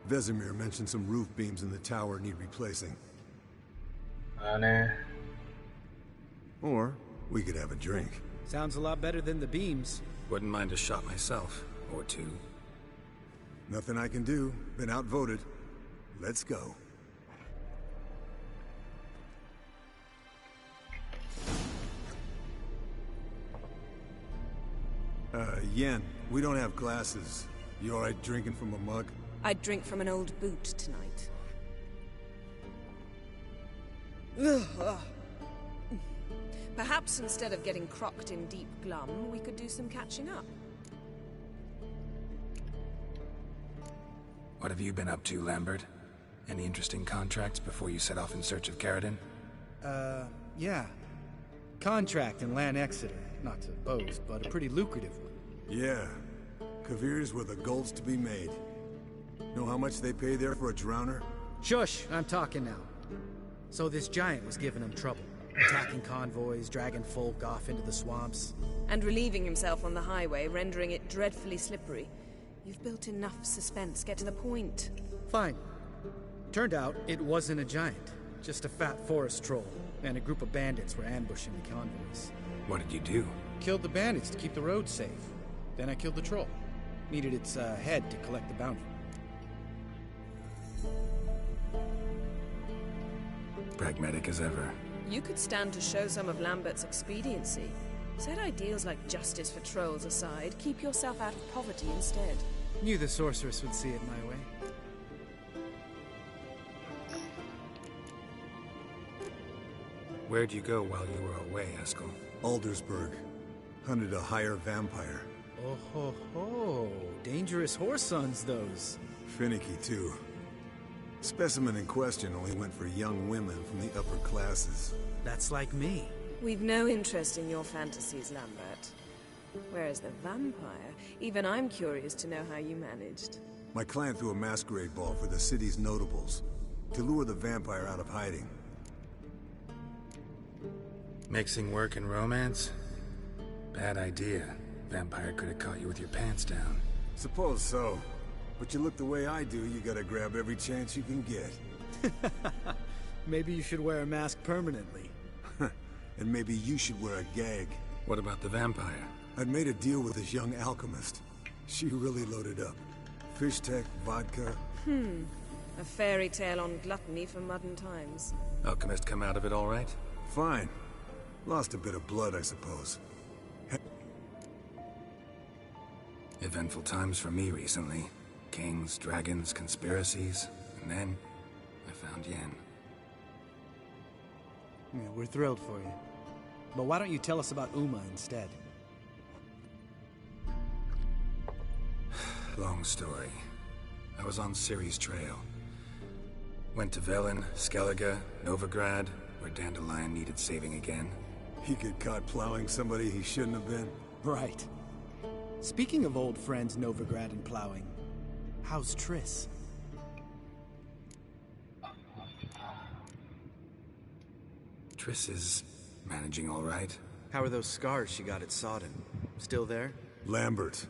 Vesemir mentioned some roof beams in the tower need replacing. Or we could have a drink. Sounds a lot better than the beams. Wouldn't mind a shot myself. Or two. Nothing I can do. Been outvoted. Let's go. Yen, we don't have glasses. You alright drinking from a mug? I'd drink from an old boot tonight. Perhaps instead of getting crocked in deep glum, we could do some catching up. What have you been up to, Lambert? Any interesting contracts before you set off in search of Caradon? Yeah. Contract in Lan Exeter. Not to boast, but a pretty lucrative one. Yeah. Kavir's were the gold's to be made. Know how much they pay there for a drowner? Shush! I'm talking now. So this giant was giving him trouble. Attacking convoys, dragging folk off into the swamps. And relieving himself on the highway, rendering it dreadfully slippery. You've built enough suspense. Get to the point. Fine. Turned out it wasn't a giant. Just a fat forest troll. And a group of bandits were ambushing the convoys. What did you do? Killed the bandits to keep the roads safe. Then I killed the troll. Needed its head to collect the bounty. Pragmatic as ever. You could stand to show some of Lambert's expediency. Set ideals like justice for trolls aside, keep yourself out of poverty instead. Knew the sorceress would see it my way. Where'd you go while you were away, Eskel? Aldersburg. Hunted a higher vampire. Oh ho ho! Dangerous horse sons, those. Finicky, too. Specimen in question only went for young women from the upper classes. That's like me. We've no interest in your fantasies, Lambert. Whereas the vampire, even I'm curious to know how you managed. My client threw a masquerade ball for the city's notables, to lure the vampire out of hiding. Mixing work and romance? Bad idea. Vampire could have caught you with your pants down. Suppose so. But you look the way I do, you gotta grab every chance you can get. Maybe you should wear a mask permanently. And maybe you should wear a gag. What about the vampire? I'd made a deal with this young alchemist. She really loaded up. Fish tech, vodka. A fairy tale on gluttony for modern times. Alchemist come out of it all right? Fine. Lost a bit of blood, I suppose. Eventful times for me recently. Kings, dragons, conspiracies, and then I found Yen. Yeah, we're thrilled for you. But why don't you tell us about Uma instead? long story. I was on Ciri's trail. Went to Velen, Skellige, Novigrad, where Dandelion needed saving again. He get caught plowing somebody he shouldn't have been. Right. Speaking of old friends Novigrad and plowing, how's Triss? Triss is managing all right. How are those scars she got at Sodden? Still there? Lambert.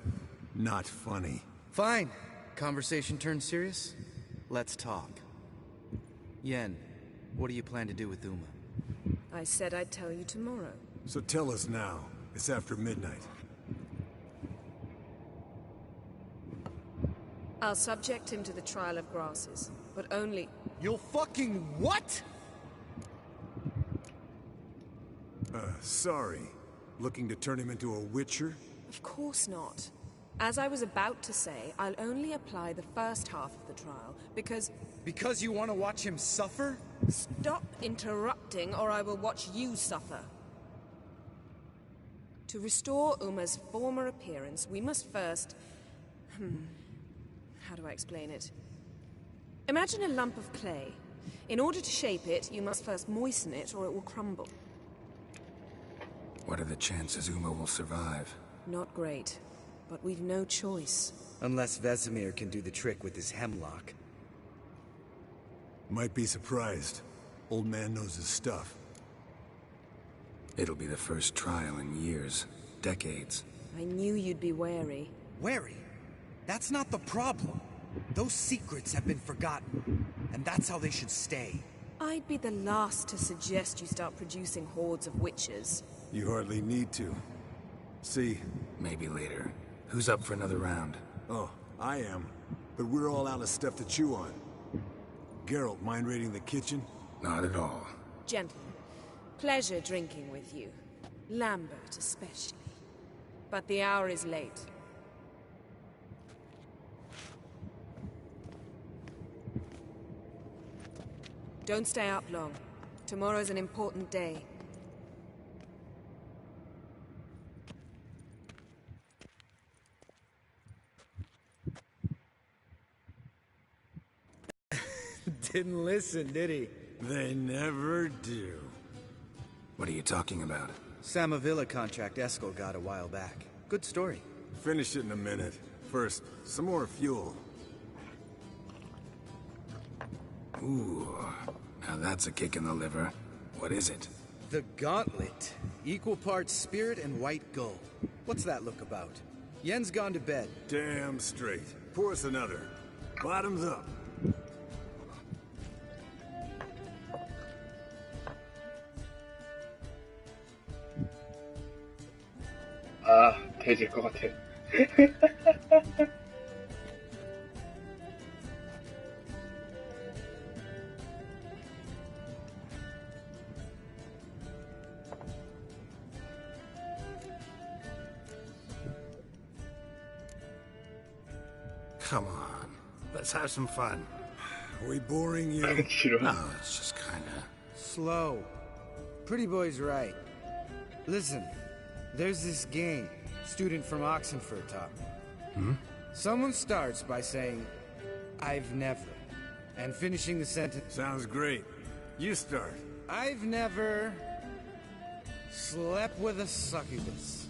Not funny. Fine. Conversation turned serious? Let's talk. Yen, what do you plan to do with Uma? I said I'd tell you tomorrow. So tell us now. It's after midnight. I'll subject him to the trial of grasses, but only... You'll fucking what? Sorry. Looking to turn him into a witcher? Of course not. As I was about to say, I'll only apply the first half of the trial, because... Because you want to watch him suffer? Stop interrupting, or I will watch you suffer. To restore Uma's former appearance, we must first... How do I explain it? Imagine a lump of clay. In order to shape it, you must first moisten it, or it will crumble. What are the chances Uma will survive? Not great, but we've no choice. Unless Vesemir can do the trick with his hemlock. Might be surprised. Old man knows his stuff. It'll be the first trial in years. Decades. I knew you'd be wary. Wary? That's not the problem. Those secrets have been forgotten, and that's how they should stay. I'd be the last to suggest you start producing hordes of witches. You hardly need to. See? Maybe later. Who's up for another round? Oh, I am. But we're all out of stuff to chew on. Geralt, mind raiding the kitchen? Not at all. Gentlemen, pleasure drinking with you. Lambert especially. But the hour is late. Don't stay up long. Tomorrow's an important day. Didn't listen, did he? They never do. What are you talking about? Samavilla contract Eskel got a while back. Good story. Finish it in a minute. First, some more fuel. Ooh, now that's a kick in the liver. What is it? The Gauntlet. Equal parts spirit and white gold. What's that look about? Yen's gone to bed. Damn straight. Pour us another. Bottoms up. 아, 돼질 것 같아. Come on, let's have some fun. Are we boring you? 싫어. No, it's just kinda... Slow. Pretty boy's right. Listen, there's this game student from Oxenford taught me. Someone starts by saying, I've never, and finishing the sentence. Sounds great. You start. I've never slept with a succubus.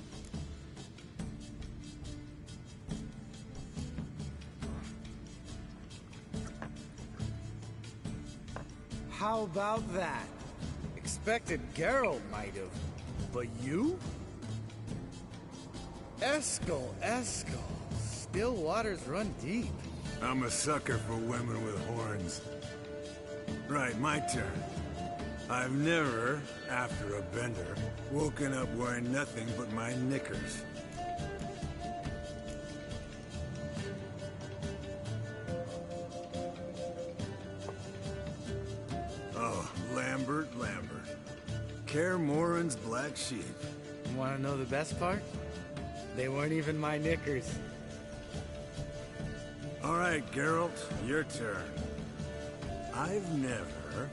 How about that? Expected Geralt might have, but you? Eskel. Still waters run deep. I'm a sucker for women with horns. Right, my turn. I've never, after a bender, woken up wearing nothing but my knickers. Oh, Lambert. Kaer Morhen's black sheep. Want to know the best part? They weren't even my knickers. All right, Geralt, your turn. I've never...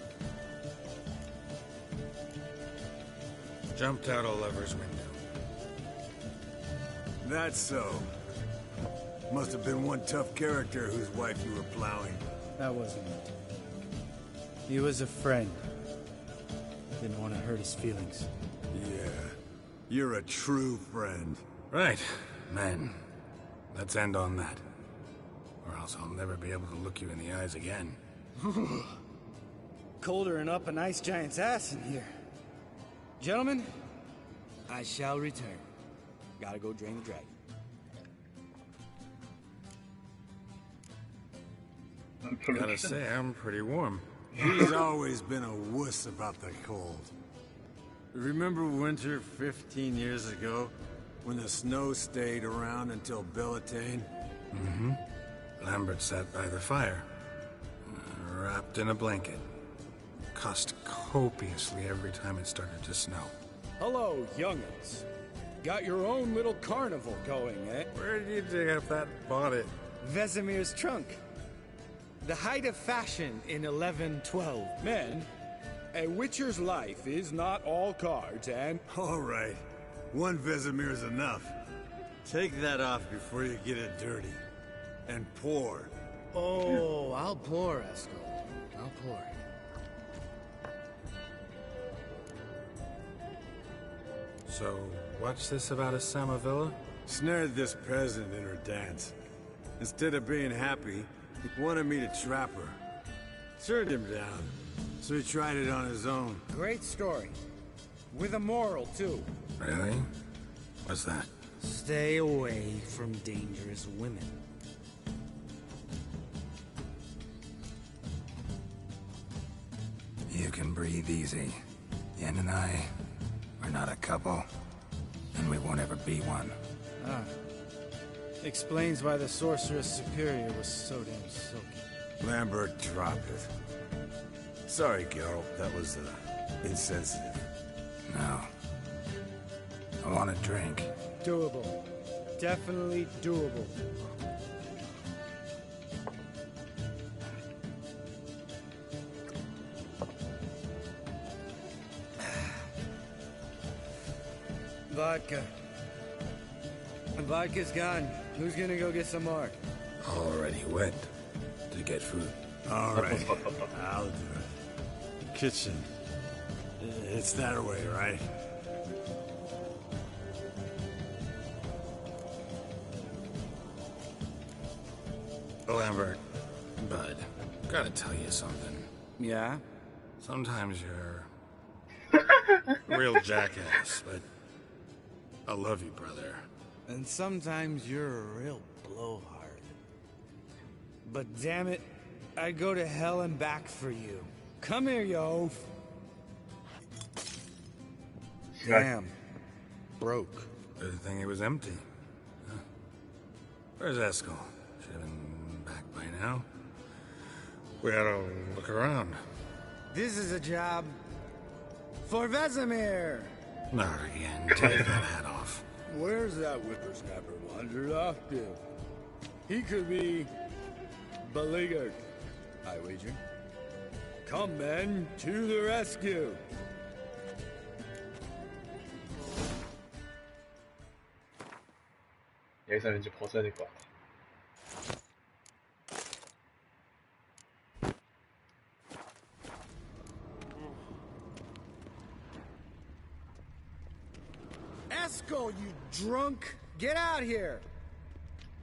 Jumped out a lover's window. That's so. Must have been one tough character whose wife you were plowing. That wasn't it. He was a friend. Didn't want to hurt his feelings. Yeah. You're a true friend. Right, men. Let's end on that. Or else I'll never be able to look you in the eyes again. Colder and up an ice giant's ass in here. Gentlemen, I shall return. Gotta go drain the dragon. Gotta say, I'm pretty warm. He's always been a wuss about the cold. Remember winter 15 years ago, when the snow stayed around until Bellatane? Mm-hmm. Lambert sat by the fire, wrapped in a blanket. Cussed copiously every time it started to snow. Hello, young'uns. Got your own little carnival going, eh? Where did you dig up that bonnet? Vesemir's trunk. The height of fashion in 1112. Men, a Witcher's life is not all cards, and... All right. One Vesemir's enough. Take that off before you get it dirty. And pour. Oh, I'll pour, Eskel. I'll pour. So, what's this about a Samavilla? Snared this peasant in her dance. Instead of being happy, he wanted me to trap her. Turned him down, so he tried it on his own. Great story. With a moral, too. Really? What's that? Stay away from dangerous women. You can breathe easy. Yen and I, we're not a couple, and we won't ever be one. Ah. Explains why the Sorceress Superior was so damn silky. Lambert, drop it. Sorry, Geralt, that was, insensitive. No. I want a drink. Doable. Definitely doable. Vodka. Vodka's gone. Who's gonna go get some more? Already went to get food. All right, I'll do it. Kitchen. It's that way, right? Lambert, bud, gotta tell you something. Yeah? Sometimes you're a real jackass, but I love you, brother. And sometimes you're a real blowhard. But damn it, I'd go to hell and back for you. Come here, you oaf. Damn. Broke. Good thing it was empty. Huh? Where's Eskel? Should have been back by now. We had to look around. This is a job for Vesemir. Not again. Take that hat off. Where's that whippersnapper wandered off to? He could be beleaguered, I wager. Come, men, to the rescue! 여기서 왠지 벗어야 될 것 같아. Eskel, you drunk! Get out here!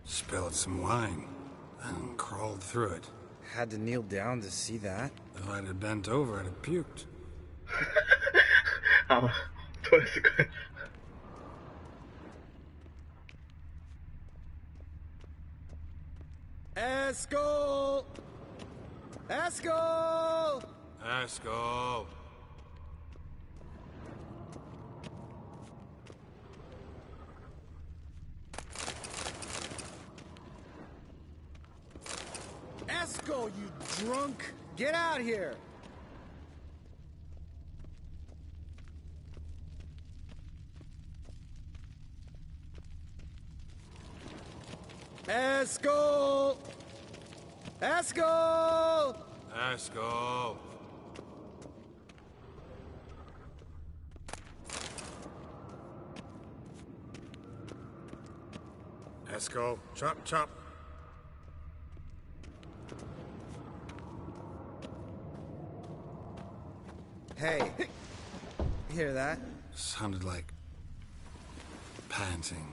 Spilled some wine, and crawled through it. Had to kneel down to see that. If I'd have bent over, I'd have puked. 아마 토했을 거야. Eskel! Eskel! Eskel! Eskel, you drunk! Get out here! Eskel! Eskel! Eskel! Eskel, chop, chop. hear that. Sounded like panting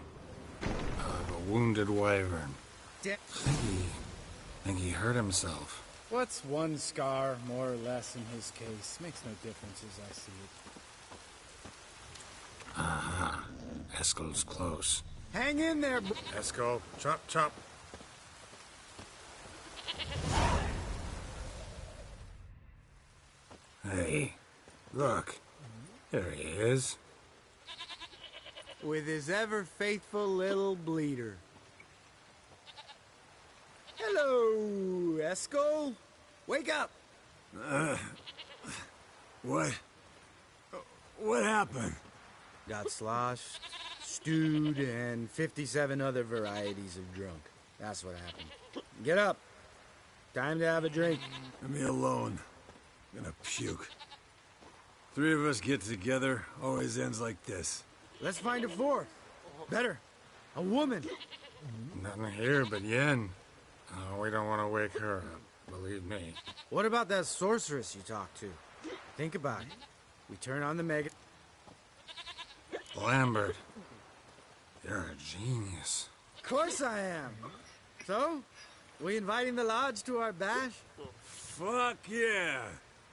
of a wounded wyvern. Think he hurt himself. What's one scar, more or less, in his case? Makes no difference as I see it. Uh-huh. Eskel's close. Hang in there, Eskel, chop, chop. Hey, look. There he is. With his ever-faithful little bleeder. Hello, Eskel. Wake up. What happened? Got sloshed, stewed, and 57 other varieties of drunk. That's what happened. Get up. Time to have a drink. Leave me alone. I'm gonna puke. Three of us get together, always ends like this. Let's find a fourth. Better. A woman. Nothing here but Yen. Oh, we don't want to wake her up, believe me. What about that sorceress you talked to? Think about it. We turn on the mega... Lambert, you're a genius. Of course I am. So, we inviting the lodge to our bash? Fuck yeah!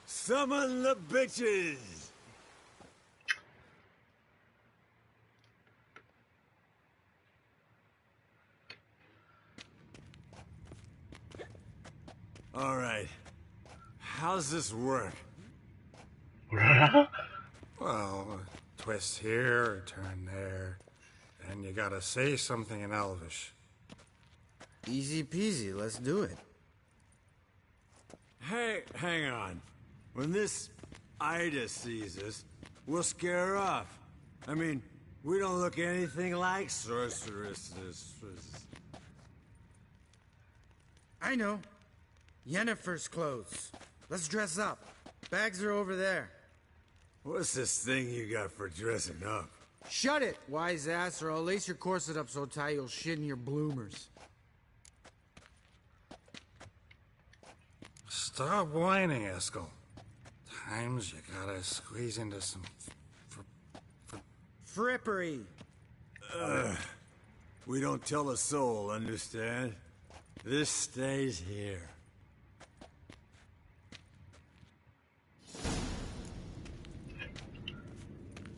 Summon the bitches! All right. How's this work? Well, a twist here, a turn there, and you gotta say something in Elvish. Easy peasy, let's do it. Hey, hang on. When this Ida sees us, we'll scare her off. I mean, we don't look anything like sorceresses. I know. Yennefer's clothes. Let's dress up. Bags are over there. What's this thing you got for dressing up? Shut it, wise ass, or I'll lace your corset up so tight you'll shit in your bloomers. Stop whining, Eskel. Times you gotta squeeze into some frippery. We don't tell a soul, understand? This stays here.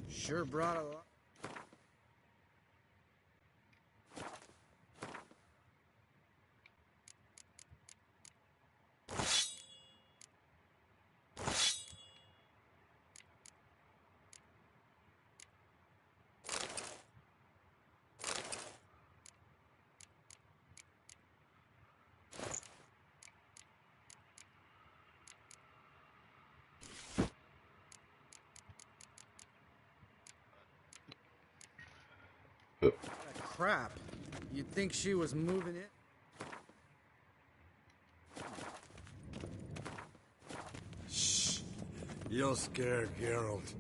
Sure brought a lot. Crap. You'd think she was moving it? Shh. You'll scare Geralt.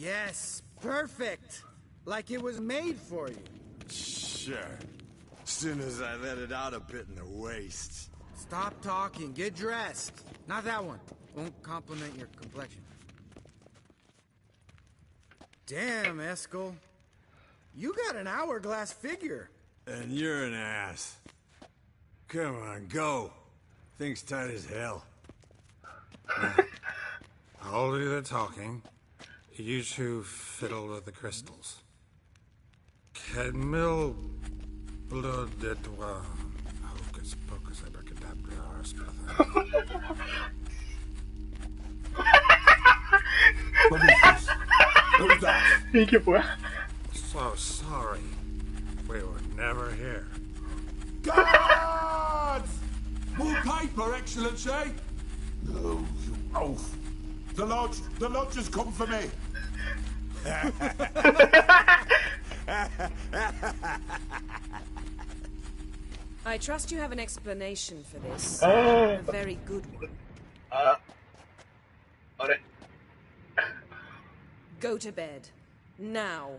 Yes, perfect. Like it was made for you. Sure. Soon as I let it out a bit in the waist. Stop talking. Get dressed. Not that one. Won't compliment your complexion. Damn, Eskel. You got an hourglass figure. And you're an ass. Come on, go. Thing's tight as hell. I'll do the talking. You two fiddle with the crystals. Cadmil blood de toi. Hocus pocus abracadabra arspatha. What is this? Who's that? 이게 뭐야? So sorry. We were never here. Guards! More paper, Excellency! No, you oaf. The lodge has come for me. I trust you have an explanation for this. A very good one. 그래. Go to bed. Now.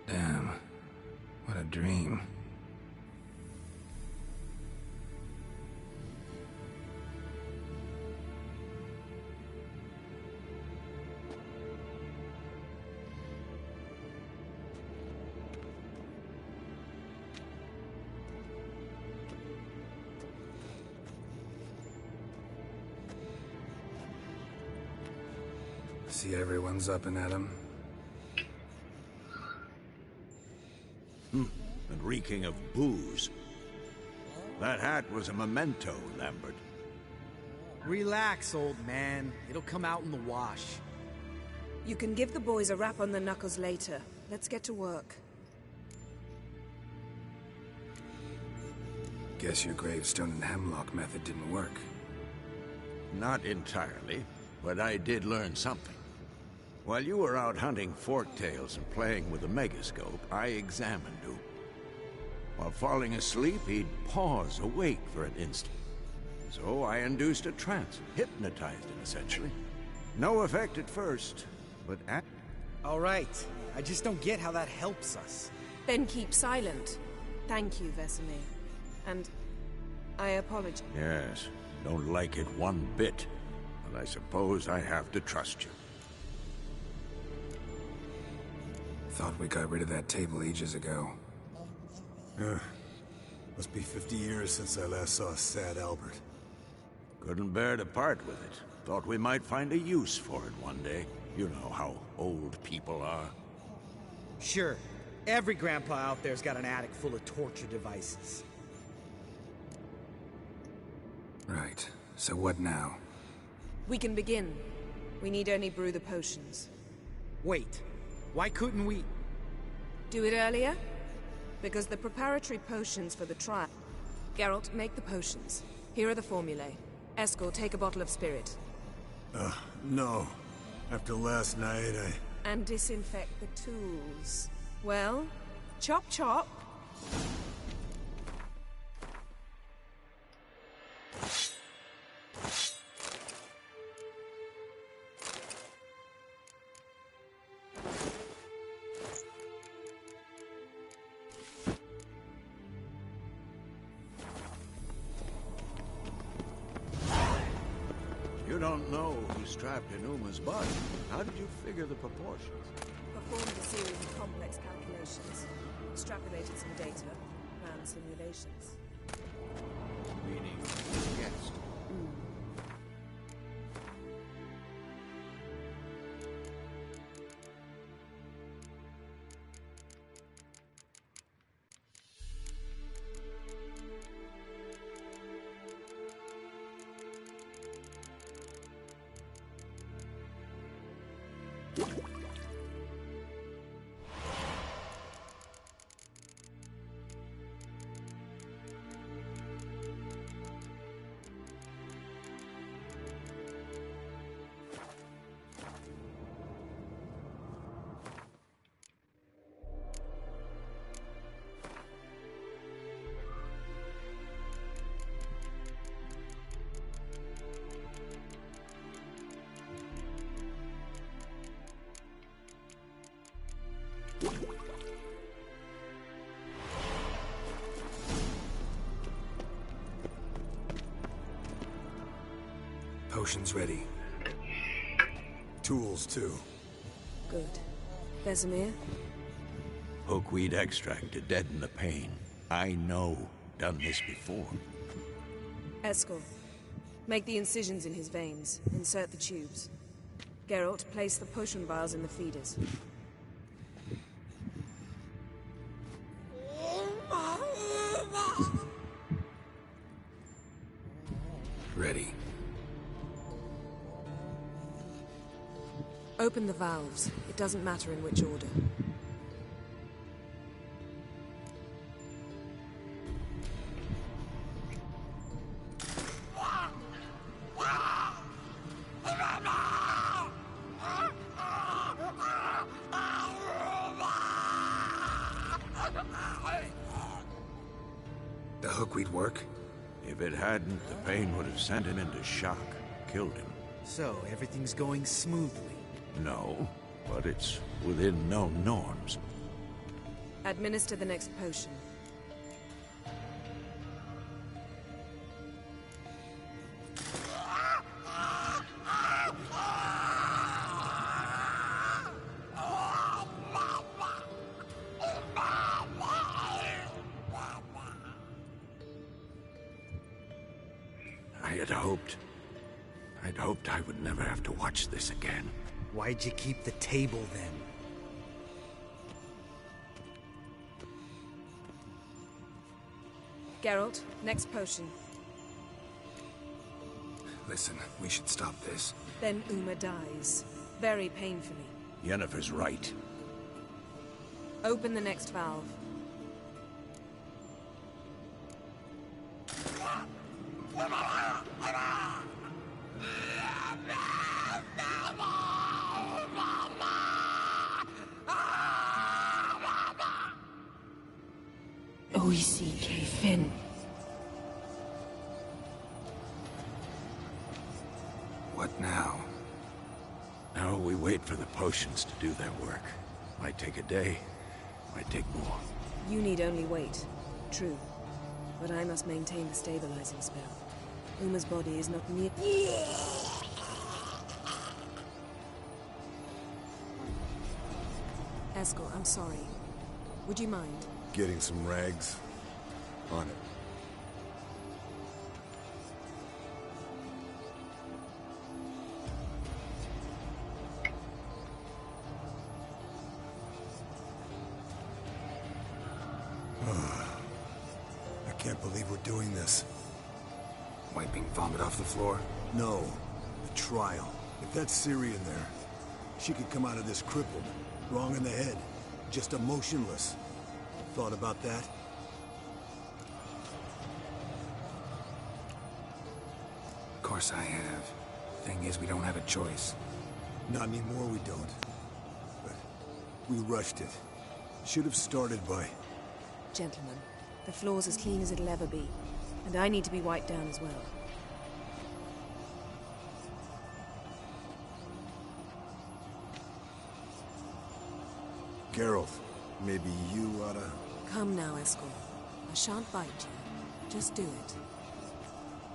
Damn. What a dream. See, everyone's up and at 'em. And reeking of booze. That hat was a memento, Lambert. Relax, old man. It'll come out in the wash. You can give the boys a rap on the knuckles later. Let's get to work. Guess your gravestone and hemlock method didn't work. Not entirely, but I did learn something. While you were out hunting forktails and playing with the megascope, I examined him. While falling asleep, he'd pause awake for an instant. So I induced a trance, hypnotized him essentially. No effect at first, but All right. I just don't get how that helps us. Then keep silent. Thank you, Vesemir. And I apologize. Yes, don't like it one bit, but I suppose I have to trust you. Thought we got rid of that table ages ago. Must be 50 years since I last saw sad Albert. Couldn't bear to part with it. Thought we might find a use for it one day. You know how old people are. Sure. Every grandpa out there's got an attic full of torture devices. Right. So what now? We can begin. We need only brew the potions. Wait. Why couldn't we... Do it earlier? Because the preparatory potions for the trial... Geralt, make the potions. Here are the formulae. Eskel, take a bottle of spirit. No. After last night, And disinfect the tools. Well, chop chop. You don't know who's trapped in Uma's body. How did you figure the proportions? Performed a series of complex calculations. Extrapolated some data. Ran simulations. Meaning, guessed. Potions ready. tools too. Good. Vesemir? Hookweed extract to deaden the pain. I know. done this before. Eskel, make the incisions in his veins. Insert the tubes. Geralt, place the potion vials in the feeders. Ready. Open the valves. It doesn't matter in which order. The hookweed work? If it hadn't, the pain would have sent him into shock, killed him. So, everything's going smoothly. No, but it's within known norms. Administer the next potion. I'd hoped I would never have to watch this again. Why'd you keep the table then? Geralt, next potion. Listen, we should stop this. Then Uma dies. Very painfully. Yennefer's right. Open the next valve. O-E-C-K Finn. What now? Now we wait for the potions to do their work. Might take a day, might take more. You need only wait. True. But I must maintain the stabilizing spell. Uma's body is not near... Eskel, I'm sorry. Would you mind? Getting some rags. On it. I can't believe we're doing this. Wiping vomit off the floor? No. The trial. If that's Ciri in there, she could come out of this crippled. Wrong in the head. Just emotionless. Thought about that? Of course I have. Thing is, we don't have a choice. Not anymore, we don't. But we rushed it. Should have started by... Gentlemen, the floor's as clean as it'll ever be. And I need to be wiped down as well. Geralt, maybe you oughta... Come now, Eskel. I shan't bite you. Just do it.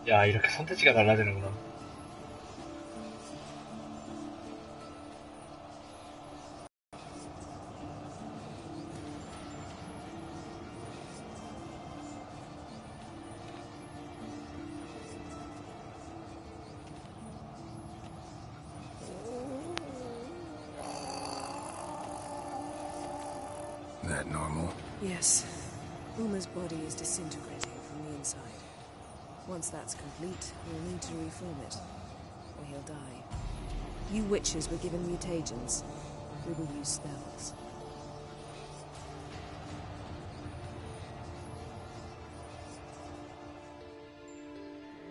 야, 이렇게 선택지가 달라지는구나. That normal? Yes. Uma's body is disintegrating from the inside. Once that's complete, we'll need to reform it, or he'll die. You witches were given mutagens. We will use spells.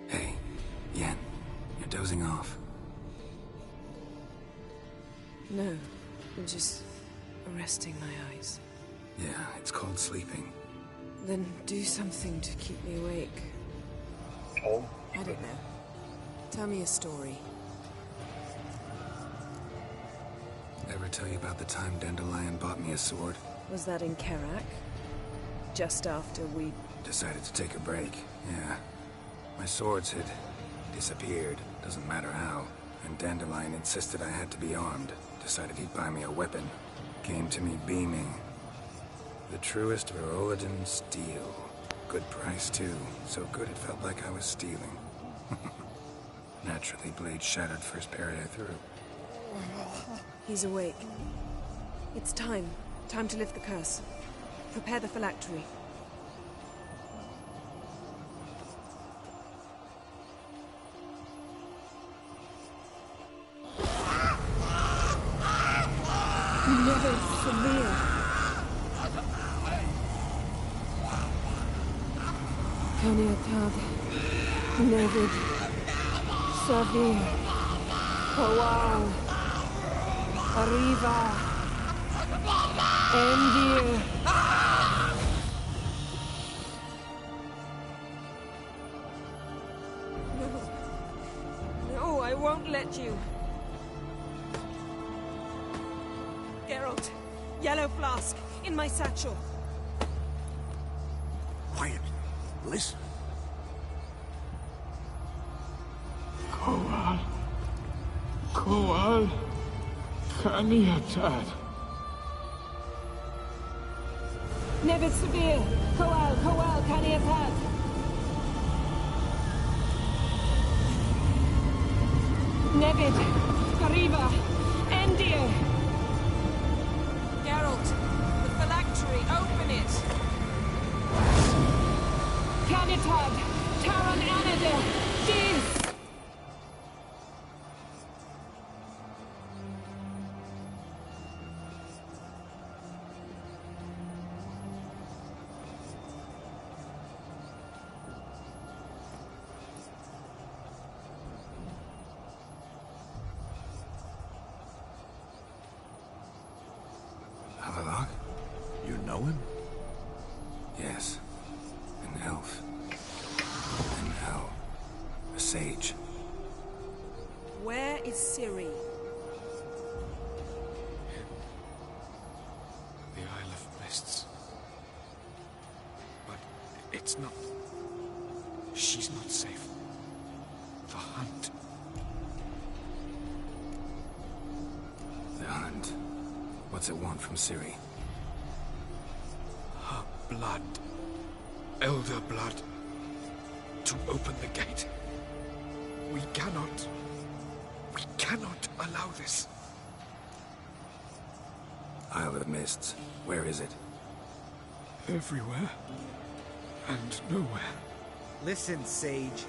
Hey, Yen, you're dozing off. No, I'm just resting my eyes. Yeah, it's called sleeping. Then do something to keep me awake. Oh. I don't know. Tell me a story. Ever tell you about the time Dandelion bought me a sword? Was that in Karak? Just after we... Decided to take a break, yeah. My swords had disappeared, doesn't matter how. And Dandelion insisted I had to be armed. Decided he'd buy me a weapon. Came to me beaming. The truest Verolidan steel. Good price, too. So good it felt like I was stealing. Naturally, blade shattered first parry I threw. He's awake. It's time. Time to lift the curse. Prepare the phylactery. Never severe. Caniatad. Nevid. Savir. Kowal. Arriva. Endir. No, I won't let you. Geralt, yellow flask, in my satchel. Quiet. Listen. Kowal. Kowal. Caniatad. Nevid severe. Kowal, Caniatad. Nevid. Arriva. Endir. Geralt, the phylactery, open it! Caniatad. Taran Anadir. Dis. Avalok? You know him? Yes. An elf. An owl. A sage. Where is Ciri? The Isle of Mists. But it's not... She's not safe. The hunt. The hunt. What's it want from Ciri? Her blood. Elder blood. To open the gate. We cannot allow this. Isle of Mists. Where is it? Everywhere. And nowhere. Listen, Sage.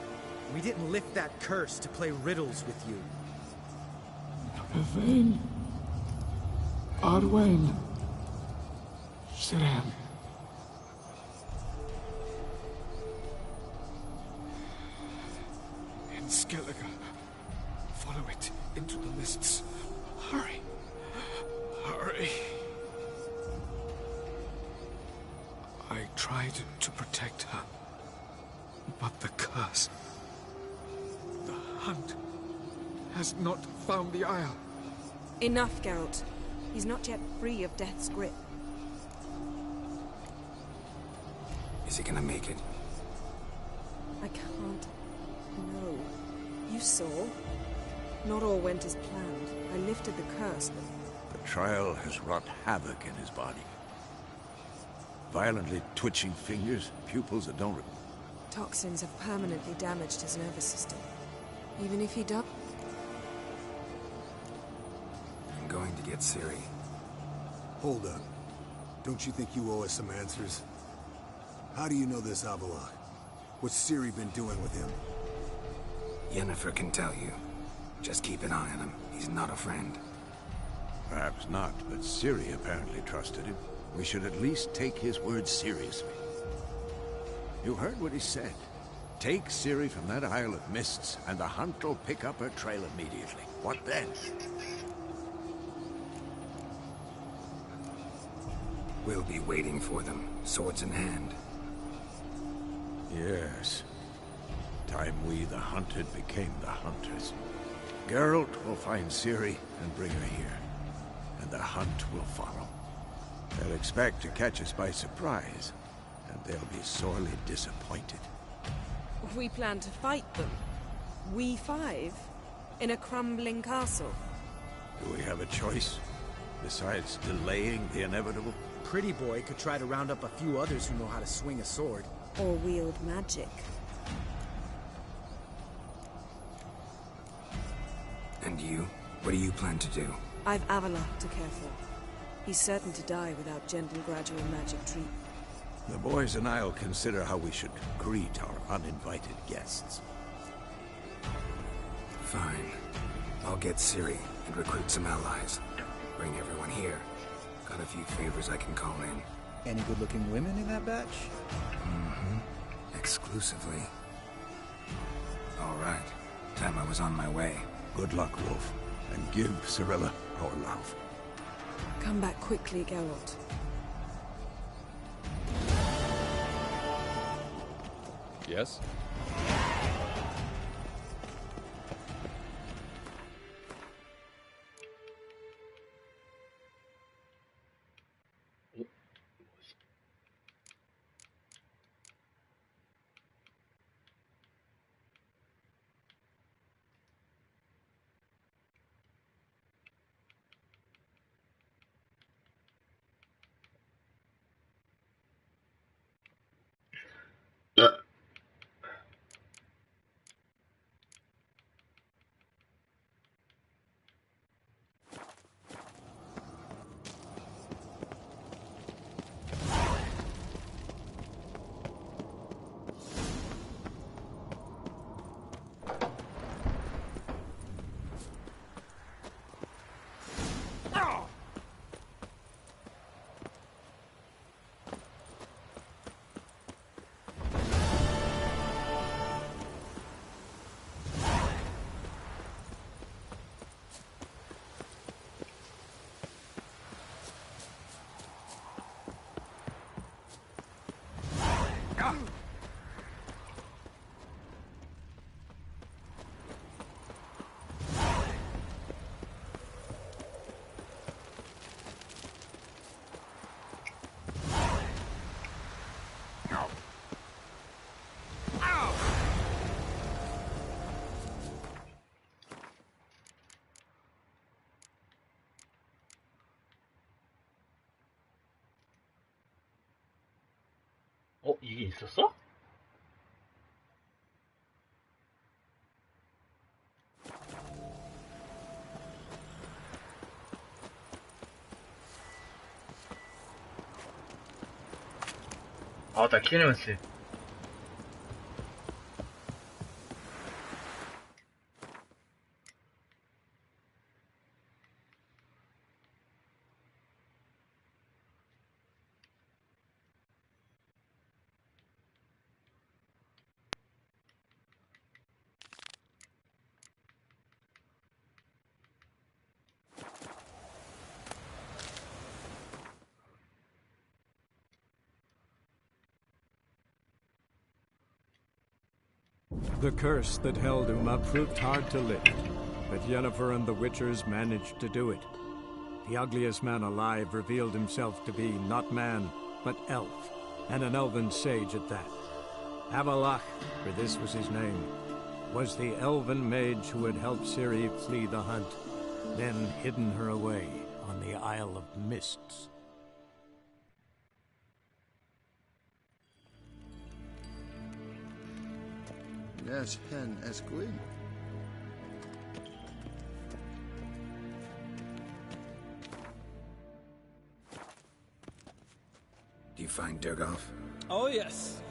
We didn't lift that curse to play riddles with you. Yvain. Arwen. Siran. In Skellige. Follow it into the mists. Hurry. Hurry. I tried to protect her. But the curse... The hunt has not found the Isle. Enough, Geralt. He's not yet free of death's grip. Is he gonna make it? I can't. No. You saw. Not all went as planned. I lifted the curse, but... The trial has wrought havoc in his body. Violently twitching fingers, pupils that don't... Toxins have permanently damaged his nervous system. Even if he does... I'm going to get Ciri. Hold up. Don't you think you owe us some answers? How do you know this Avalok? What's Ciri been doing with him? Yennefer can tell you. Just keep an eye on him. He's not a friend. Perhaps not, but Ciri apparently trusted him. We should at least take his words seriously. You heard what he said. Take Ciri from that Isle of Mists, and the hunt will pick up her trail immediately. What then? We'll be waiting for them, swords in hand. Yes. Time we, the hunted, became the hunters. Geralt will find Ciri and bring her here, and the hunt will follow. They'll expect to catch us by surprise, and they'll be sorely disappointed. We plan to fight them. We five? In a crumbling castle? Do we have a choice? Besides delaying the inevitable? Pretty boy could try to round up a few others who know how to swing a sword. or wield magic. And you? What do you plan to do? I've Avalok to care for. He's certain to die without gentle, gradual magic treatment. The boys and I'll consider how we should greet our uninvited guests. Fine. I'll get Ciri and recruit some allies. Bring everyone here. Got a few favors I can call in. Any good-looking women in that batch? Mm-hmm. Exclusively. All right. Time I was on my way. Good luck, Wolf. And give Cirilla our love. Come back quickly, Geralt. Yes? 이게 있었어? 아, 맞다. 키네마스. The curse that held Uma proved hard to lift, but Yennefer and the Witchers managed to do it. The ugliest man alive revealed himself to be not man, but elf, and an elven sage at that. Avalok, for this was his name, was the elven mage who had helped Ciri flee the hunt, then hidden her away on the Isle of Mists. Yes, hen esquin. Do you find Durgoff? Oh, yes.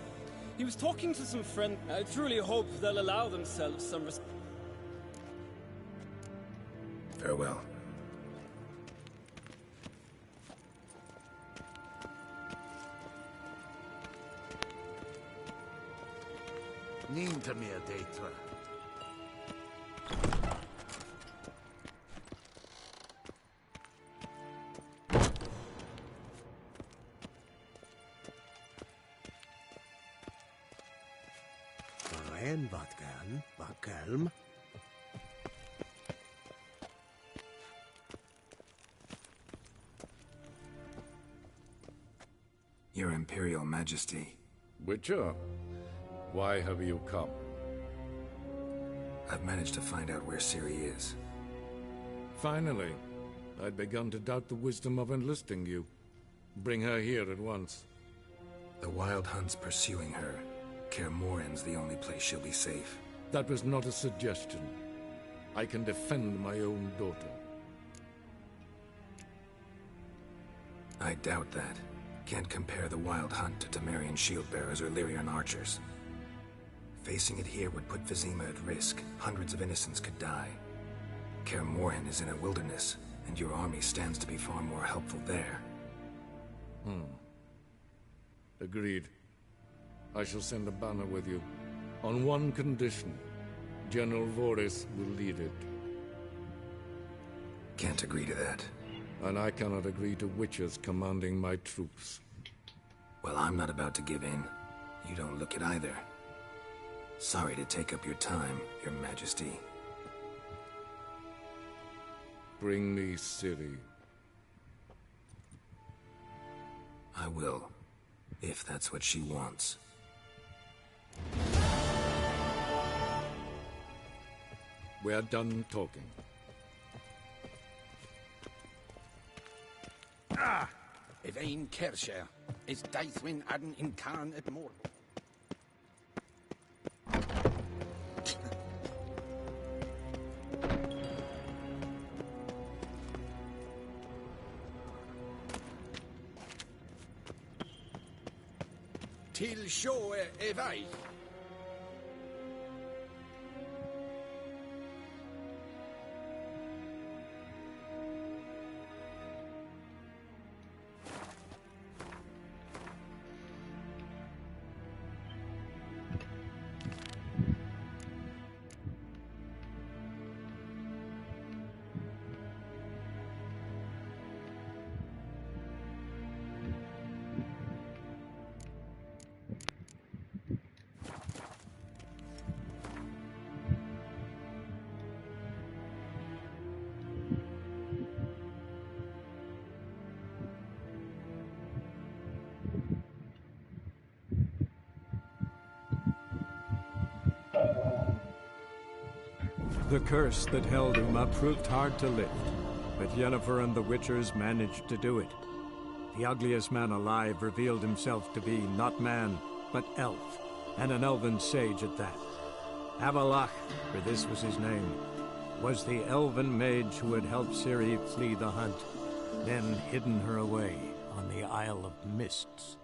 He was talking to some friends. I truly hope they'll allow themselves some respect. Farewell. Ninta mia deitra. En vatkan, vakelm. Your Imperial Majesty. Witcher, why have you come? I've managed to find out where Ciri is. Finally. I'd begun to doubt the wisdom of enlisting you. Bring her here at once. The Wild Hunt's pursuing her. Kaer Morhen's the only place she'll be safe. That was not a suggestion. I can defend my own daughter. I doubt that. Can't compare the Wild Hunt to Temerian shield-bearers or Lyrian archers. Facing it here would put Vizima at risk. Hundreds of innocents could die. Kaer Morhen is in a wilderness, and your army stands to be far more helpful there. Agreed. I shall send a banner with you. On one condition. General Voris will lead it. Can't agree to that. And I cannot agree to witches commanding my troops. Well, I'm not about to give in. You don't look it either. Sorry to take up your time, Your Majesty. Bring me Ciri. I will, if that's what she wants. We're done talking. If ein Kersher is Daithwin Adden in Khan at Mor. Till show evai. The curse that held Uma proved hard to lift, but Yennefer and the Witchers managed to do it. The ugliest man alive revealed himself to be not man, but elf, and an elven sage at that. Avalach, for this was his name, was the elven mage who had helped Ciri flee the hunt, then hidden her away on the Isle of Mists.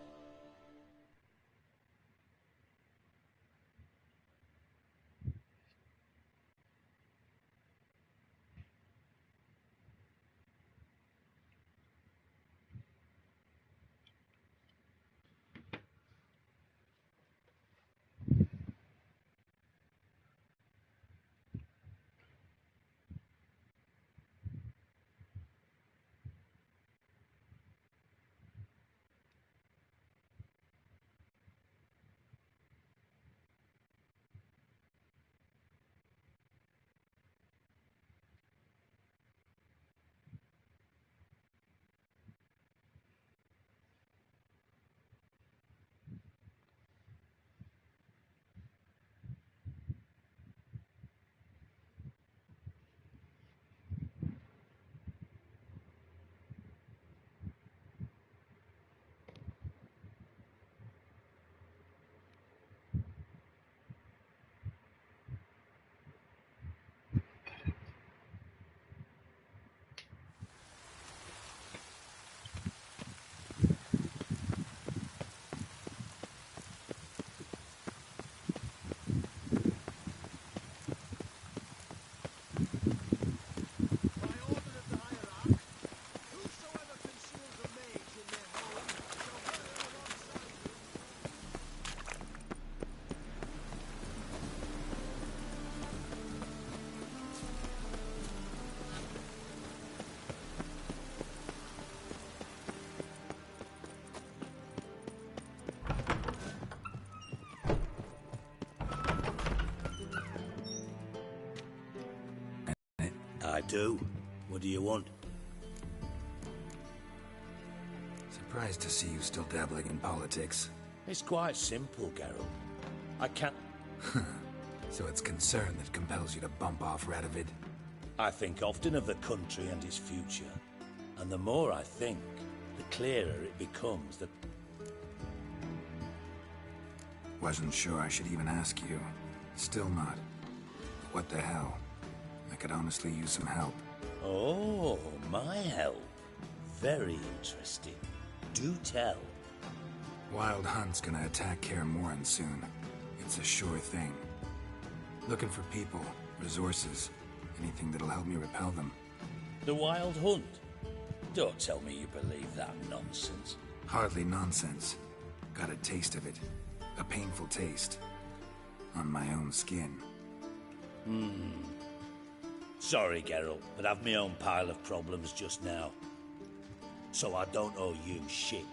I do. What do you want? Surprised to see you still dabbling in politics. It's quite simple, Geralt. I can't... So it's concern that compels you to bump off Radovid? I think often of the country and its future. And the more I think, the clearer it becomes that... Wasn't sure I should even ask you. Still not. But what the hell? I could honestly use some help. Oh, my help. Very interesting. Do tell. Wild Hunt's gonna attack Kaer Morhen soon. It's a sure thing. Looking for people, resources, anything that'll help me repel them. The Wild Hunt? Don't tell me you believe that nonsense. Hardly nonsense. Got a taste of it. A painful taste. On my own skin. Sorry, Geralt, but I've my own pile of problems just now. So I don't owe you shit.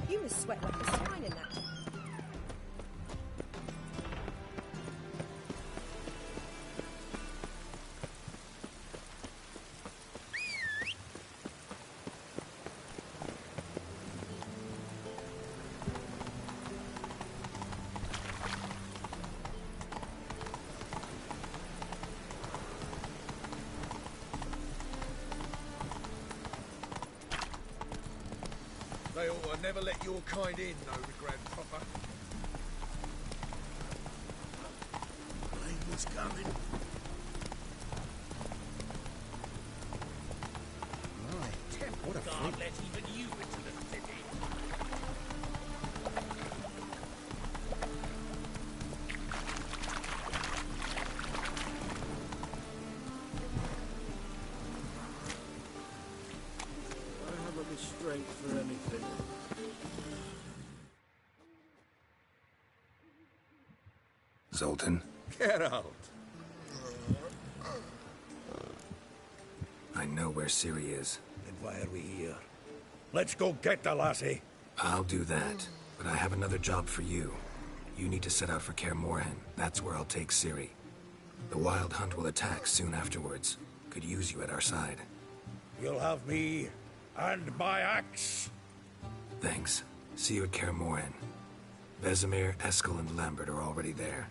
You must sweat like a swine in that. They ought to never let your kind in, no regret proper. Blame was coming. My temp, what a God, let even you into the city. I haven't the strength for anything. Zoltan? Get out! I know where Ciri is. Then why are we here? Let's go get the lassie. I'll do that, but I have another job for you. You need to set out for Kaer Morhen. That's where I'll take Ciri. The Wild Hunt will attack soon afterwards. Could use you at our side. You'll have me and my axe. Thanks. See you at Kaer Morhen. Vesemir, Eskel, and Lambert are already there.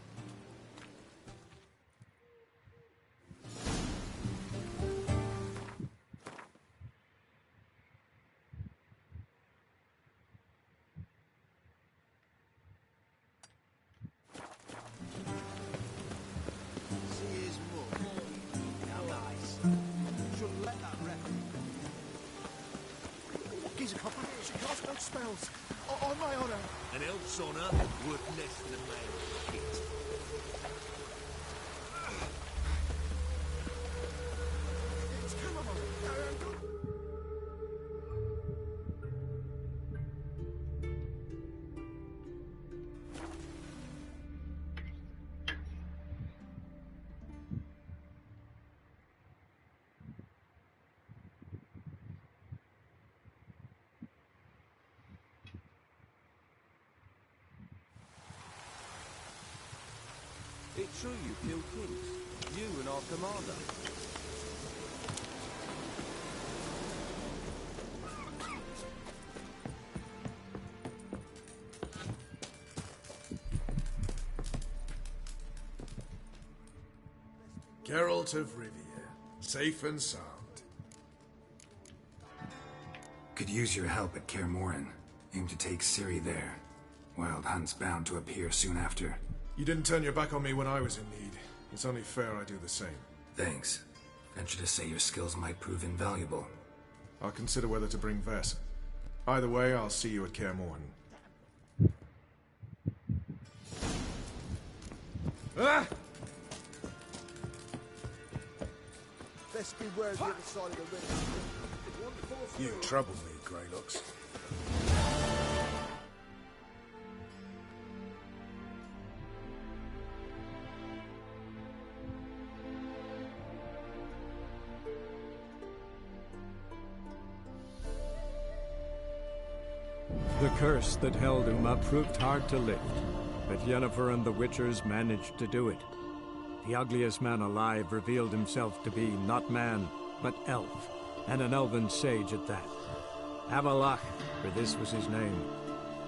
He's a copper. She casts no spells. On my honor. An elf's honor worth less than a man's shit. It's chamomile. It's true you kill kings. You and our commander. Geralt of Rivia, safe and sound. Could use your help at Kaer Morhen. Aim to take Ciri there. Wild Hunt's bound to appear soon after. You didn't turn your back on me when I was in need. It's only fair I do the same. Thanks. Venture to say your skills might prove invaluable. I'll consider whether to bring Vess. Either way, I'll see you at Kaer Morhen. Ah! Best beware of the other side of the river. You trouble me, Greylocks. The curse that held Uma proved hard to lift, but Yennefer and the Witchers managed to do it. The ugliest man alive revealed himself to be not man, but elf, and an elven sage at that. Avalach, for this was his name.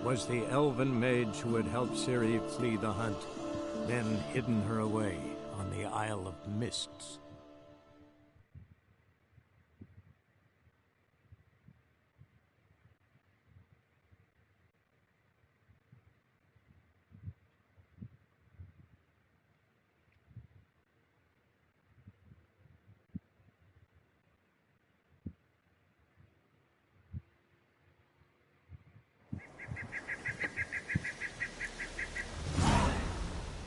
was the elven mage who had helped Ciri flee the hunt, then hidden her away on the Isle of Mists.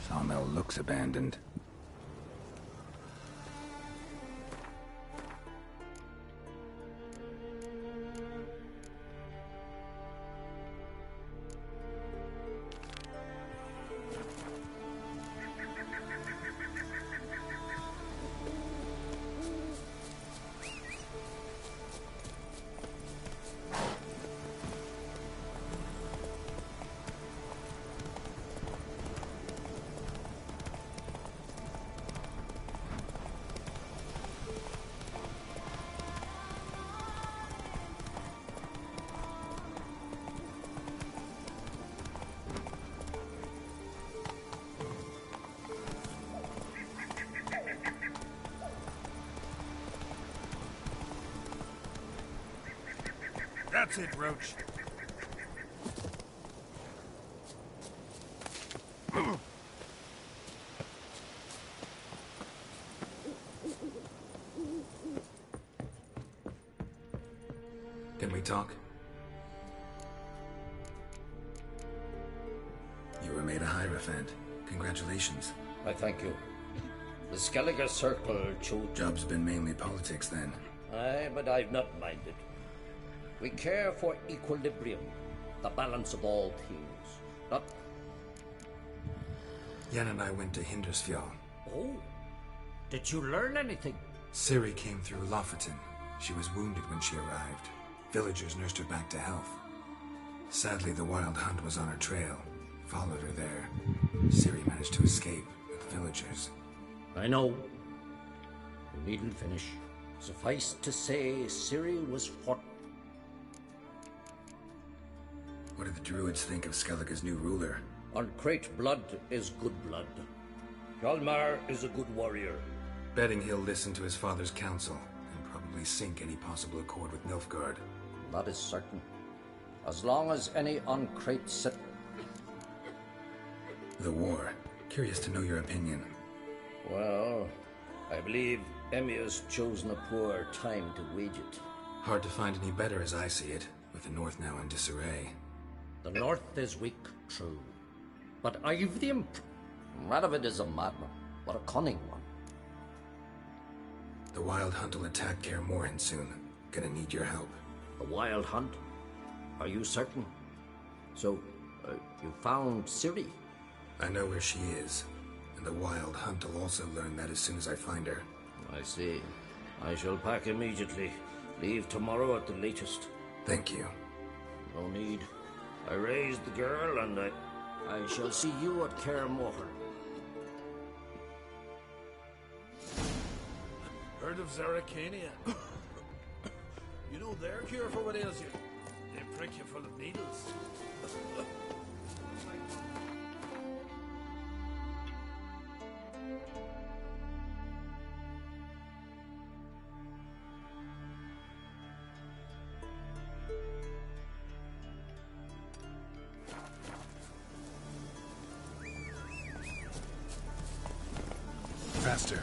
Sawmill looks abandoned. That's it, Roach. Can we talk? You were made a Hierophant. Congratulations. I thank you. The Skellige Circle chose... Job's been mainly politics then. Aye, but I've not minded. We care for equilibrium, the balance of all things, not... Yen and I went to Hindersfjall. Oh, did you learn anything? Ciri came through Lofoten. She was wounded when she arrived. Villagers nursed her back to health. Sadly, the Wild Hunt was on her trail. Followed her there. Ciri managed to escape with the villagers. I know. You needn't finish. Suffice to say, Ciri was fought. What do the druids think of Skellige's new ruler? Uncrate blood is good blood. Hjalmar is a good warrior. Betting he'll listen to his father's counsel and probably sink any possible accord with Nilfgaard. That is certain. As long as any uncrate sit... The war. Curious to know your opinion. Well, I believe Emmir's chosen a poor time to wage it. Hard to find any better as I see it, with the North now in disarray. The North is weak, true. But I've the Radovid is a madman, but a cunning one. The Wild Hunt will attack Kaer Morhen soon. Gonna need your help. The Wild Hunt? Are you certain? So, you found Ciri? I know where she is. And the Wild Hunt will also learn that as soon as I find her. I see. I shall pack immediately. Leave tomorrow at the latest. Thank you. No need. I raised the girl, and I shall see you at Kaer Morhen. Heard of Zerrikania? You know their cure for what ails you. They prick you full of needles. Faster.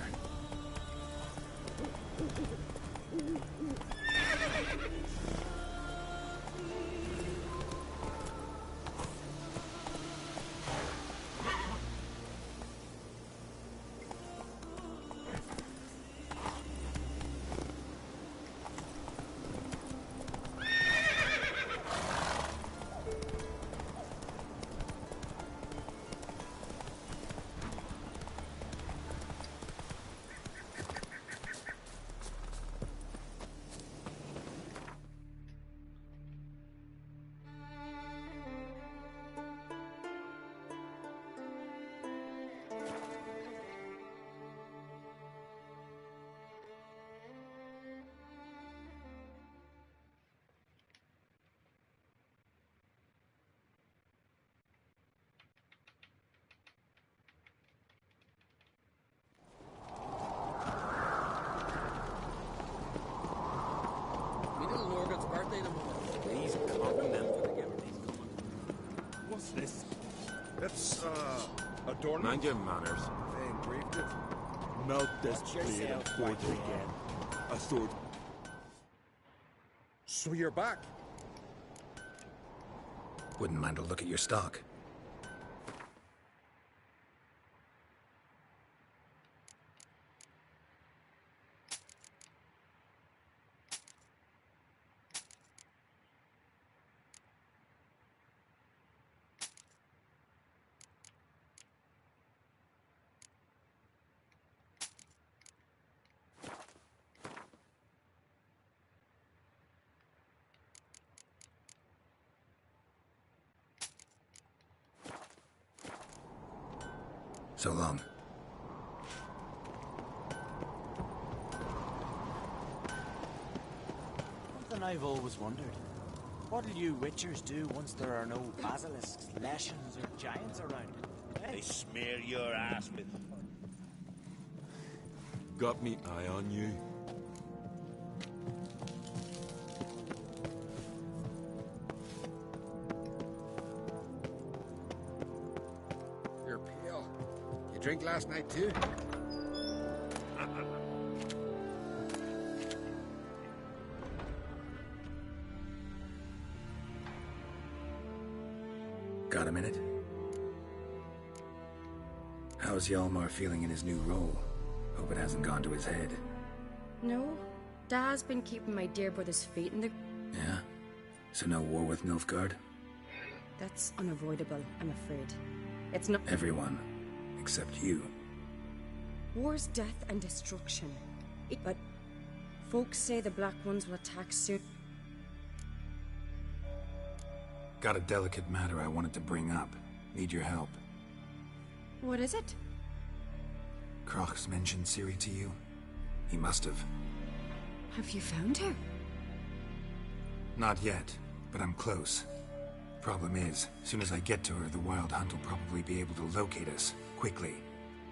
stayed a moment. He's coming them to the giver. He's coming. What's this? It's, adornment. Mind your manners. They engraved it. Melt this Watch blade and yourself, forge Michael. again. A sword. So you're back. Wouldn't mind a look at your stock. So long. Something I've always wondered. What'll you Witchers do once there are no basilisks, leshens, or giants around? They smear your ass with... Got me eye on you. You're pale. You drink last night too? Got a minute? How's Hjalmar feeling in his new role? Hope it hasn't gone to his head. No. Dad's been keeping my dear brother's feet in the... Yeah? So no war with Nilfgaard? That's unavoidable, I'm afraid. It's not... Everyone. Except you. War's death and destruction. But folks say the Black Ones will attack soon. Got a delicate matter I wanted to bring up. Need your help. What is it? Kroch's mentioned Ciri to you? He must have. Have you found her? Not yet, but I'm close. Problem is, as soon as I get to her, the Wild Hunt will probably be able to locate us, quickly.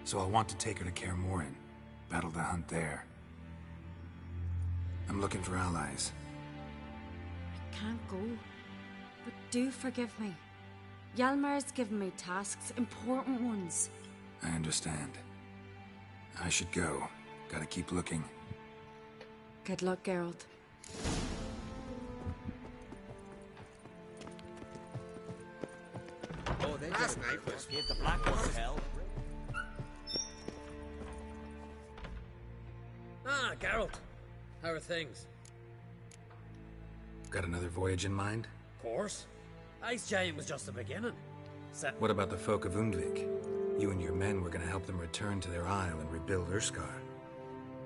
So I'll want to take her to Kaer Morhen. Battle the hunt there. I'm looking for allies. I can't go. But do forgive me. Hjalmar's given me tasks, important ones. I understand. I should go. Gotta keep looking. Good luck, Geralt. Oh, they last night was... Gave the Black Ones hell. Ah, Geralt. How are things? Got another voyage in mind? Of course. Ice Giant was just the beginning. What about the folk of Undvik? You and your men were gonna help them return to their isle and rebuild Urskar.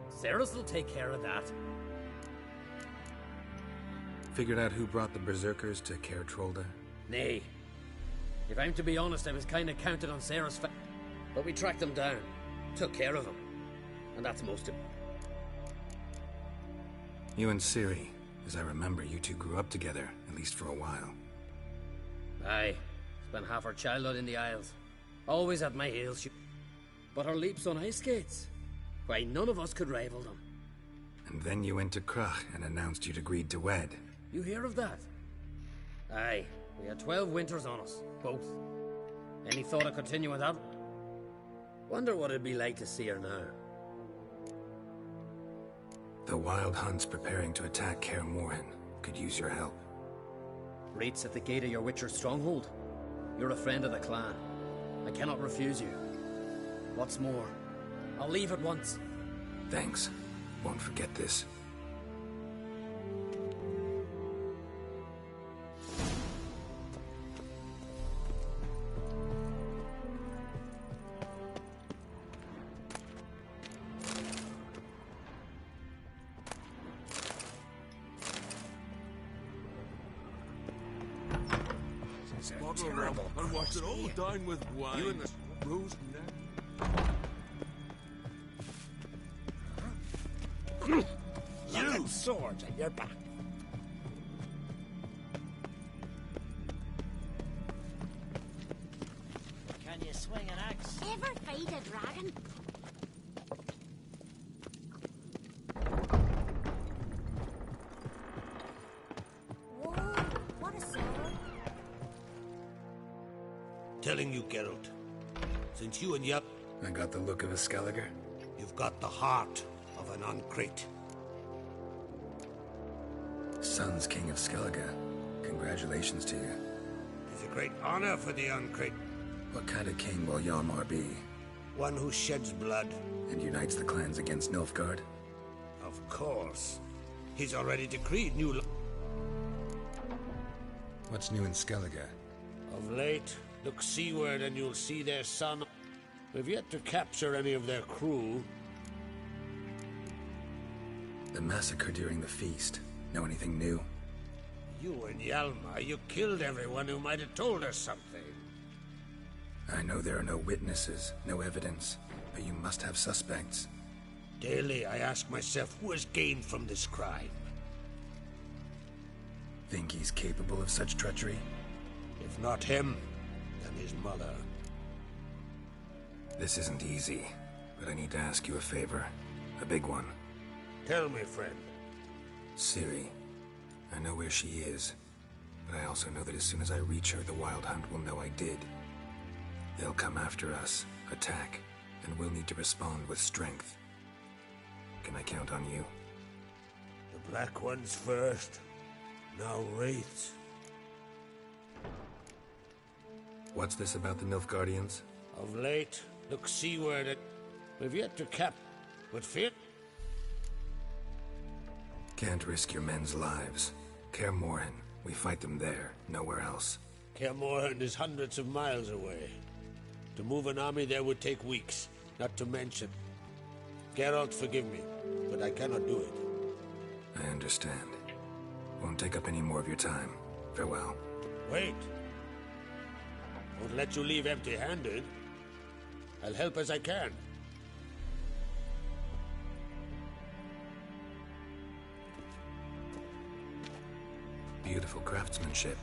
Ceres will take care of that. Figured out who brought the Berserkers to Kaer Trolda? Nay. If I'm to be honest, I was kinda counted on Ceres' but we tracked them down. Took care of them. And that's most of it. You and Ciri. As I remember, you two grew up together, at least for a while. Aye. Spent half our childhood in the Isles. Always at my heels. But our leaps on ice skates? Why, none of us could rival them. And then you went to Kroch and announced you'd agreed to wed. You hear of that? Aye. We had 12 winters on us, both. Any thought of continuing that? Wonder what it'd be like to see her now. The Wild Hunt's preparing to attack Kaer Morhen. Could use your help. Raid's at the gate of your Witcher's stronghold. You're a friend of the clan. I cannot refuse you. What's more, I'll leave at once. Thanks. Won't forget this. Terrible. And wash it all down with wine. You and the rose neck. You swords at your back. Can you swing an axe? Ever fight a dragon? telling you, Geralt. Since you and Yap... I got the look of a Skelliger. You've got the heart of an Uncrate. Son's King of Skellige. Congratulations to you. It's a great honor for the Uncrate. What kind of king will Hjalmar be? One who sheds blood. And unites the clans against Nilfgaard? Of course. He's already decreed new... What's new in Skellige? Of late, look seaward and you'll see their son. We've yet to capture any of their crew. The massacre during the feast. Know anything new? You and Hjalmar, you killed everyone who might have told us something. I know there are no witnesses, no evidence, but you must have suspects. Daily, I ask myself, who has gained from this crime? Think he's capable of such treachery? If not him, then his mother. This isn't easy, but I need to ask you a favor. A big one. Tell me, friend. Ciri. I know where she is, but I also know that as soon as I reach her, the Wild Hunt will know I did. They'll come after us, attack, and we'll need to respond with strength. Can I count on you? The Black Ones first, now Wraiths. What's this about the Nilfgaardians? Of late, look seaward and... We've yet to cap... But fit? Can't risk your men's lives. Kaer Morhen, we fight them there, nowhere else. Kaer Morhen is hundreds of miles away. To move an army there would take weeks, not to mention... Geralt, forgive me, but I cannot do it. I understand. Won't take up any more of your time. Farewell. Wait. Won't let you leave empty-handed. I'll help as I can. Beautiful craftsmanship.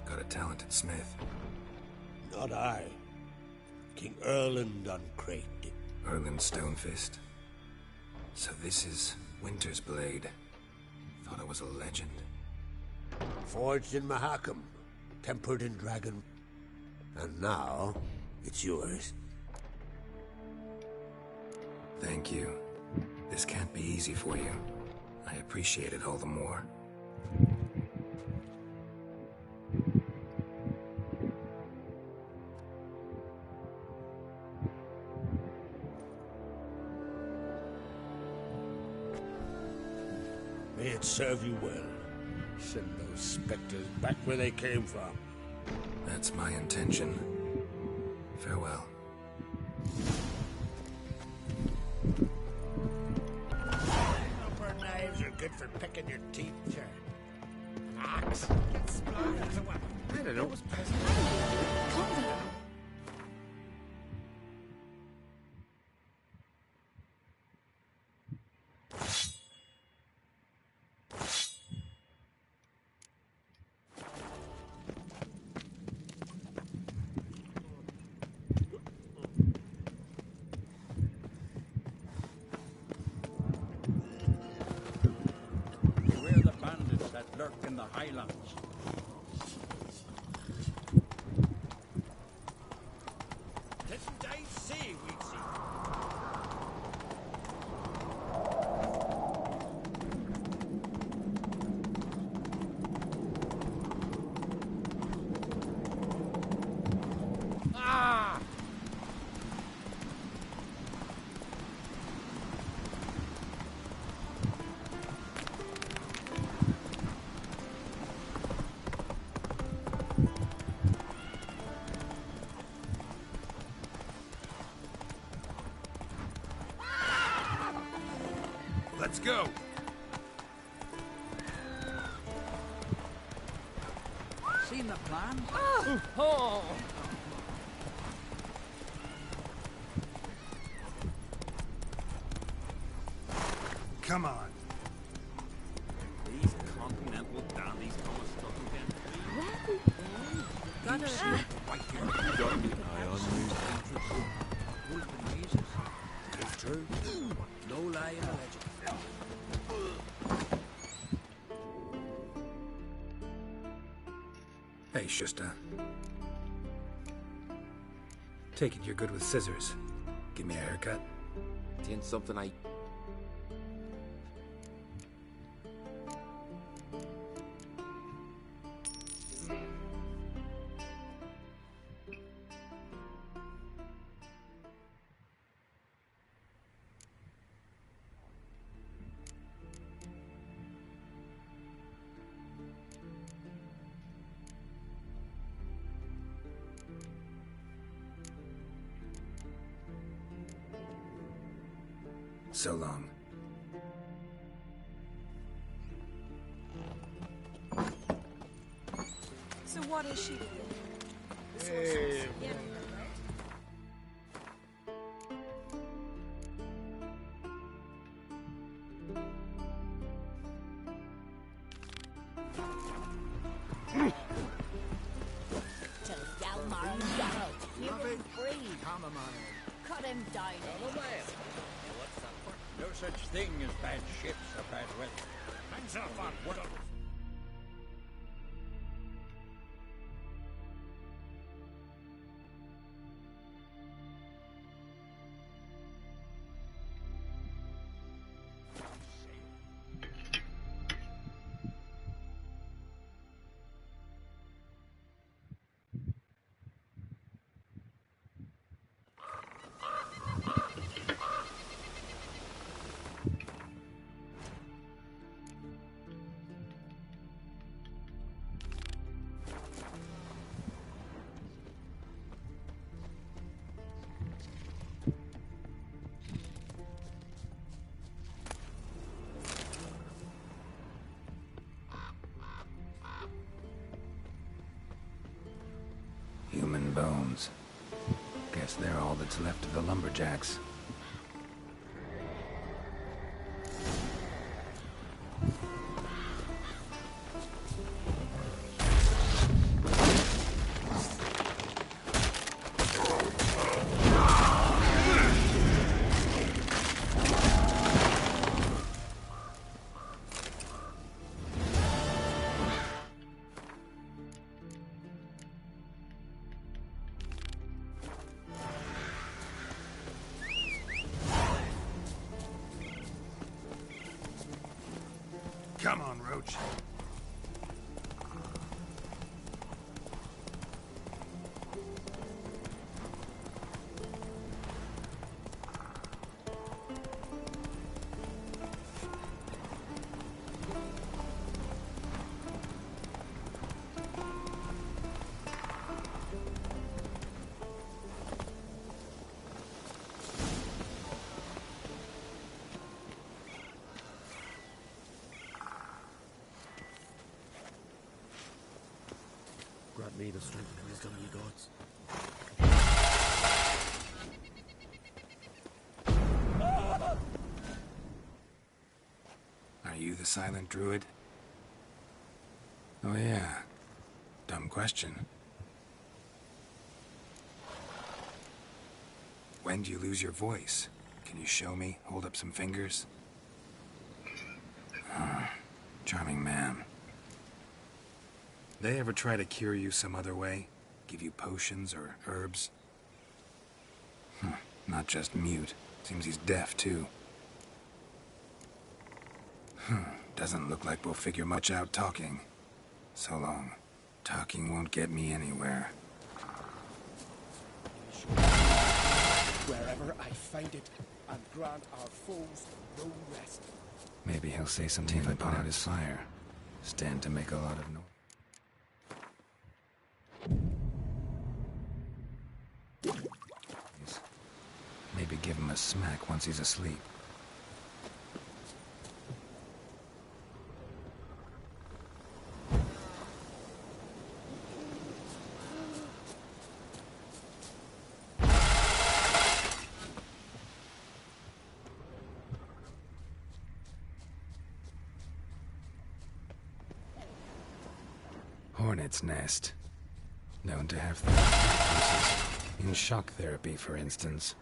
Got a talented smith. Not I. King Erland Uncrate. Erland Stonefist. So this is Winter's Blade. Thought it was a legend. Forged in Mahakam. Tempered in dragon. And now, it's yours. Thank you. This can't be easy for you. I appreciate it all the more. May it serve you well. Send those specters back where they came from. That's my intention. Farewell. Rubber knives are good for picking your teeth, sir. An axe gets splodged as a weapon. I don't know what's present. Calm down. In the Highlands. Didn't I say we'd see? Ah! Let's go. Seen the plan? Oh. Come on. These continental dandies come stuck again. Gunner. Right here. Got me eye on me. Wolfen mazes. It's true. No lie in the legend. Hey, Shusta. Take it you're good with scissors. Give me a haircut. Ain't something I... So long. So what is she doing? Hey, Yeah. Tell Galmar and Geralt, give him free. Cut him down. No such thing as bad ships or bad weather. Hands up on what? Human bones. Guess they're all that's left of the lumberjacks. Come on, Roach. Grant me the strength and wisdom, ye gods. Are you the silent druid? Oh yeah. Dumb question. When do you lose your voice? Can you show me? Hold up some fingers? Charming man. They ever try to cure you some other way? Give you potions or herbs? Not just mute. Seems he's deaf, too. Doesn't look like we'll figure much out talking. So long. Talking won't get me anywhere. Wherever I find it, and grant our foes no rest. Maybe he'll say something if I put out his fire. Stand to make a lot of noise. Maybe give him a smack once he's asleep. Hornet's nest. Known to have therapeutic uses in shock therapy, for instance.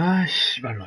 아, 씨발로.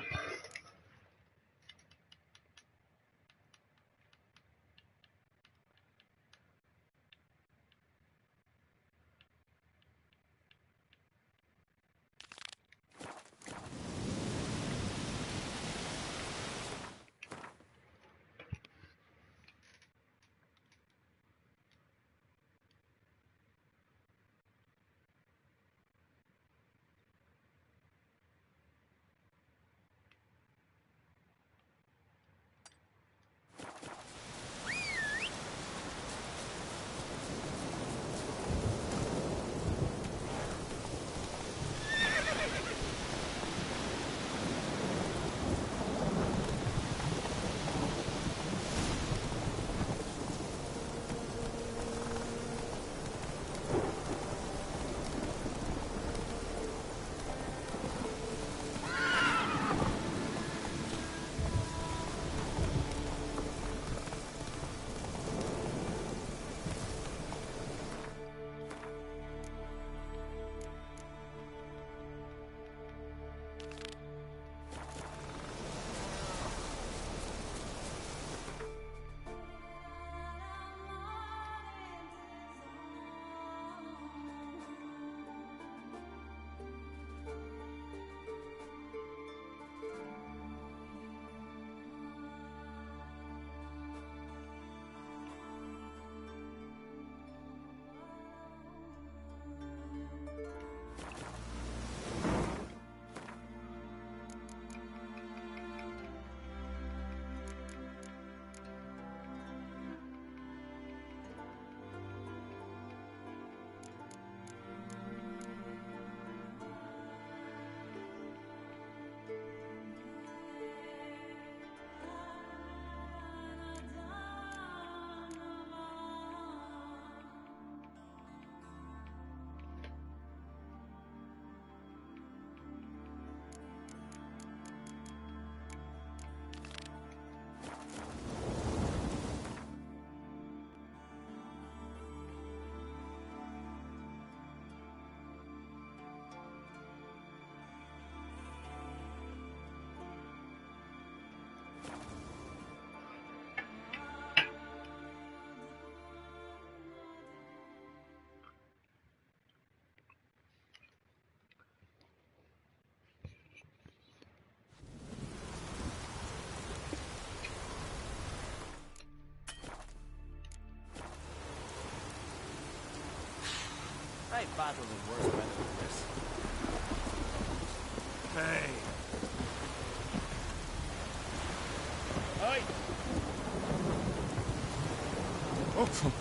I've battled in worse weather than this. Hey! Oi! Oh!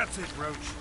That's it, Roach.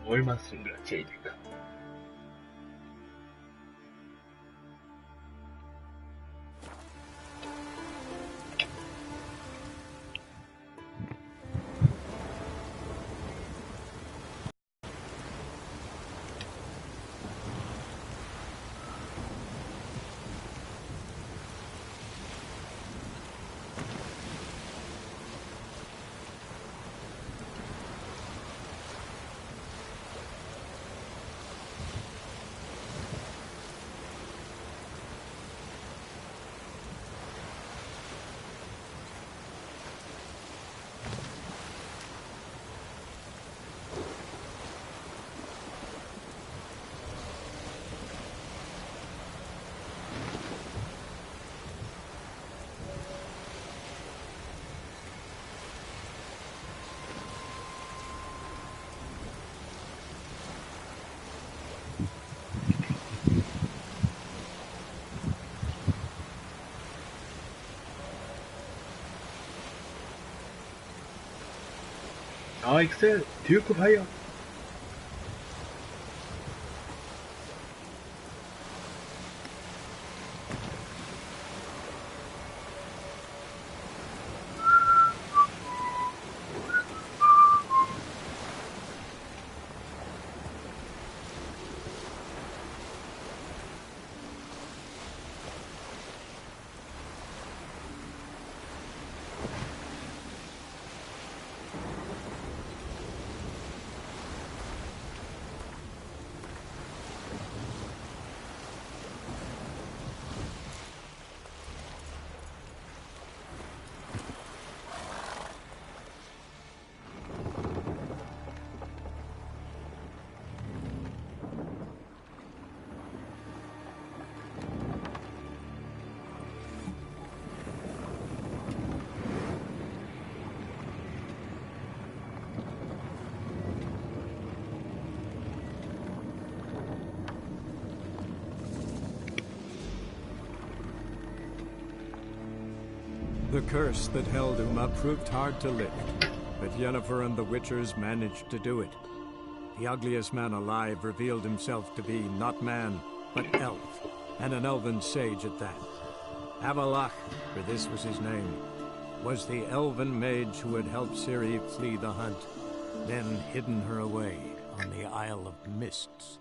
뭘만 쓰는 거야, 제이드가. 엑셀, 듀크 파이어. The curse that held Uma proved hard to lift, but Yennefer and the Witchers managed to do it. The ugliest man alive revealed himself to be not man, but elf, and an elven sage at that. Avalach, for this was his name, was the elven mage who had helped Ciri flee the hunt, then hidden her away on the Isle of Mists.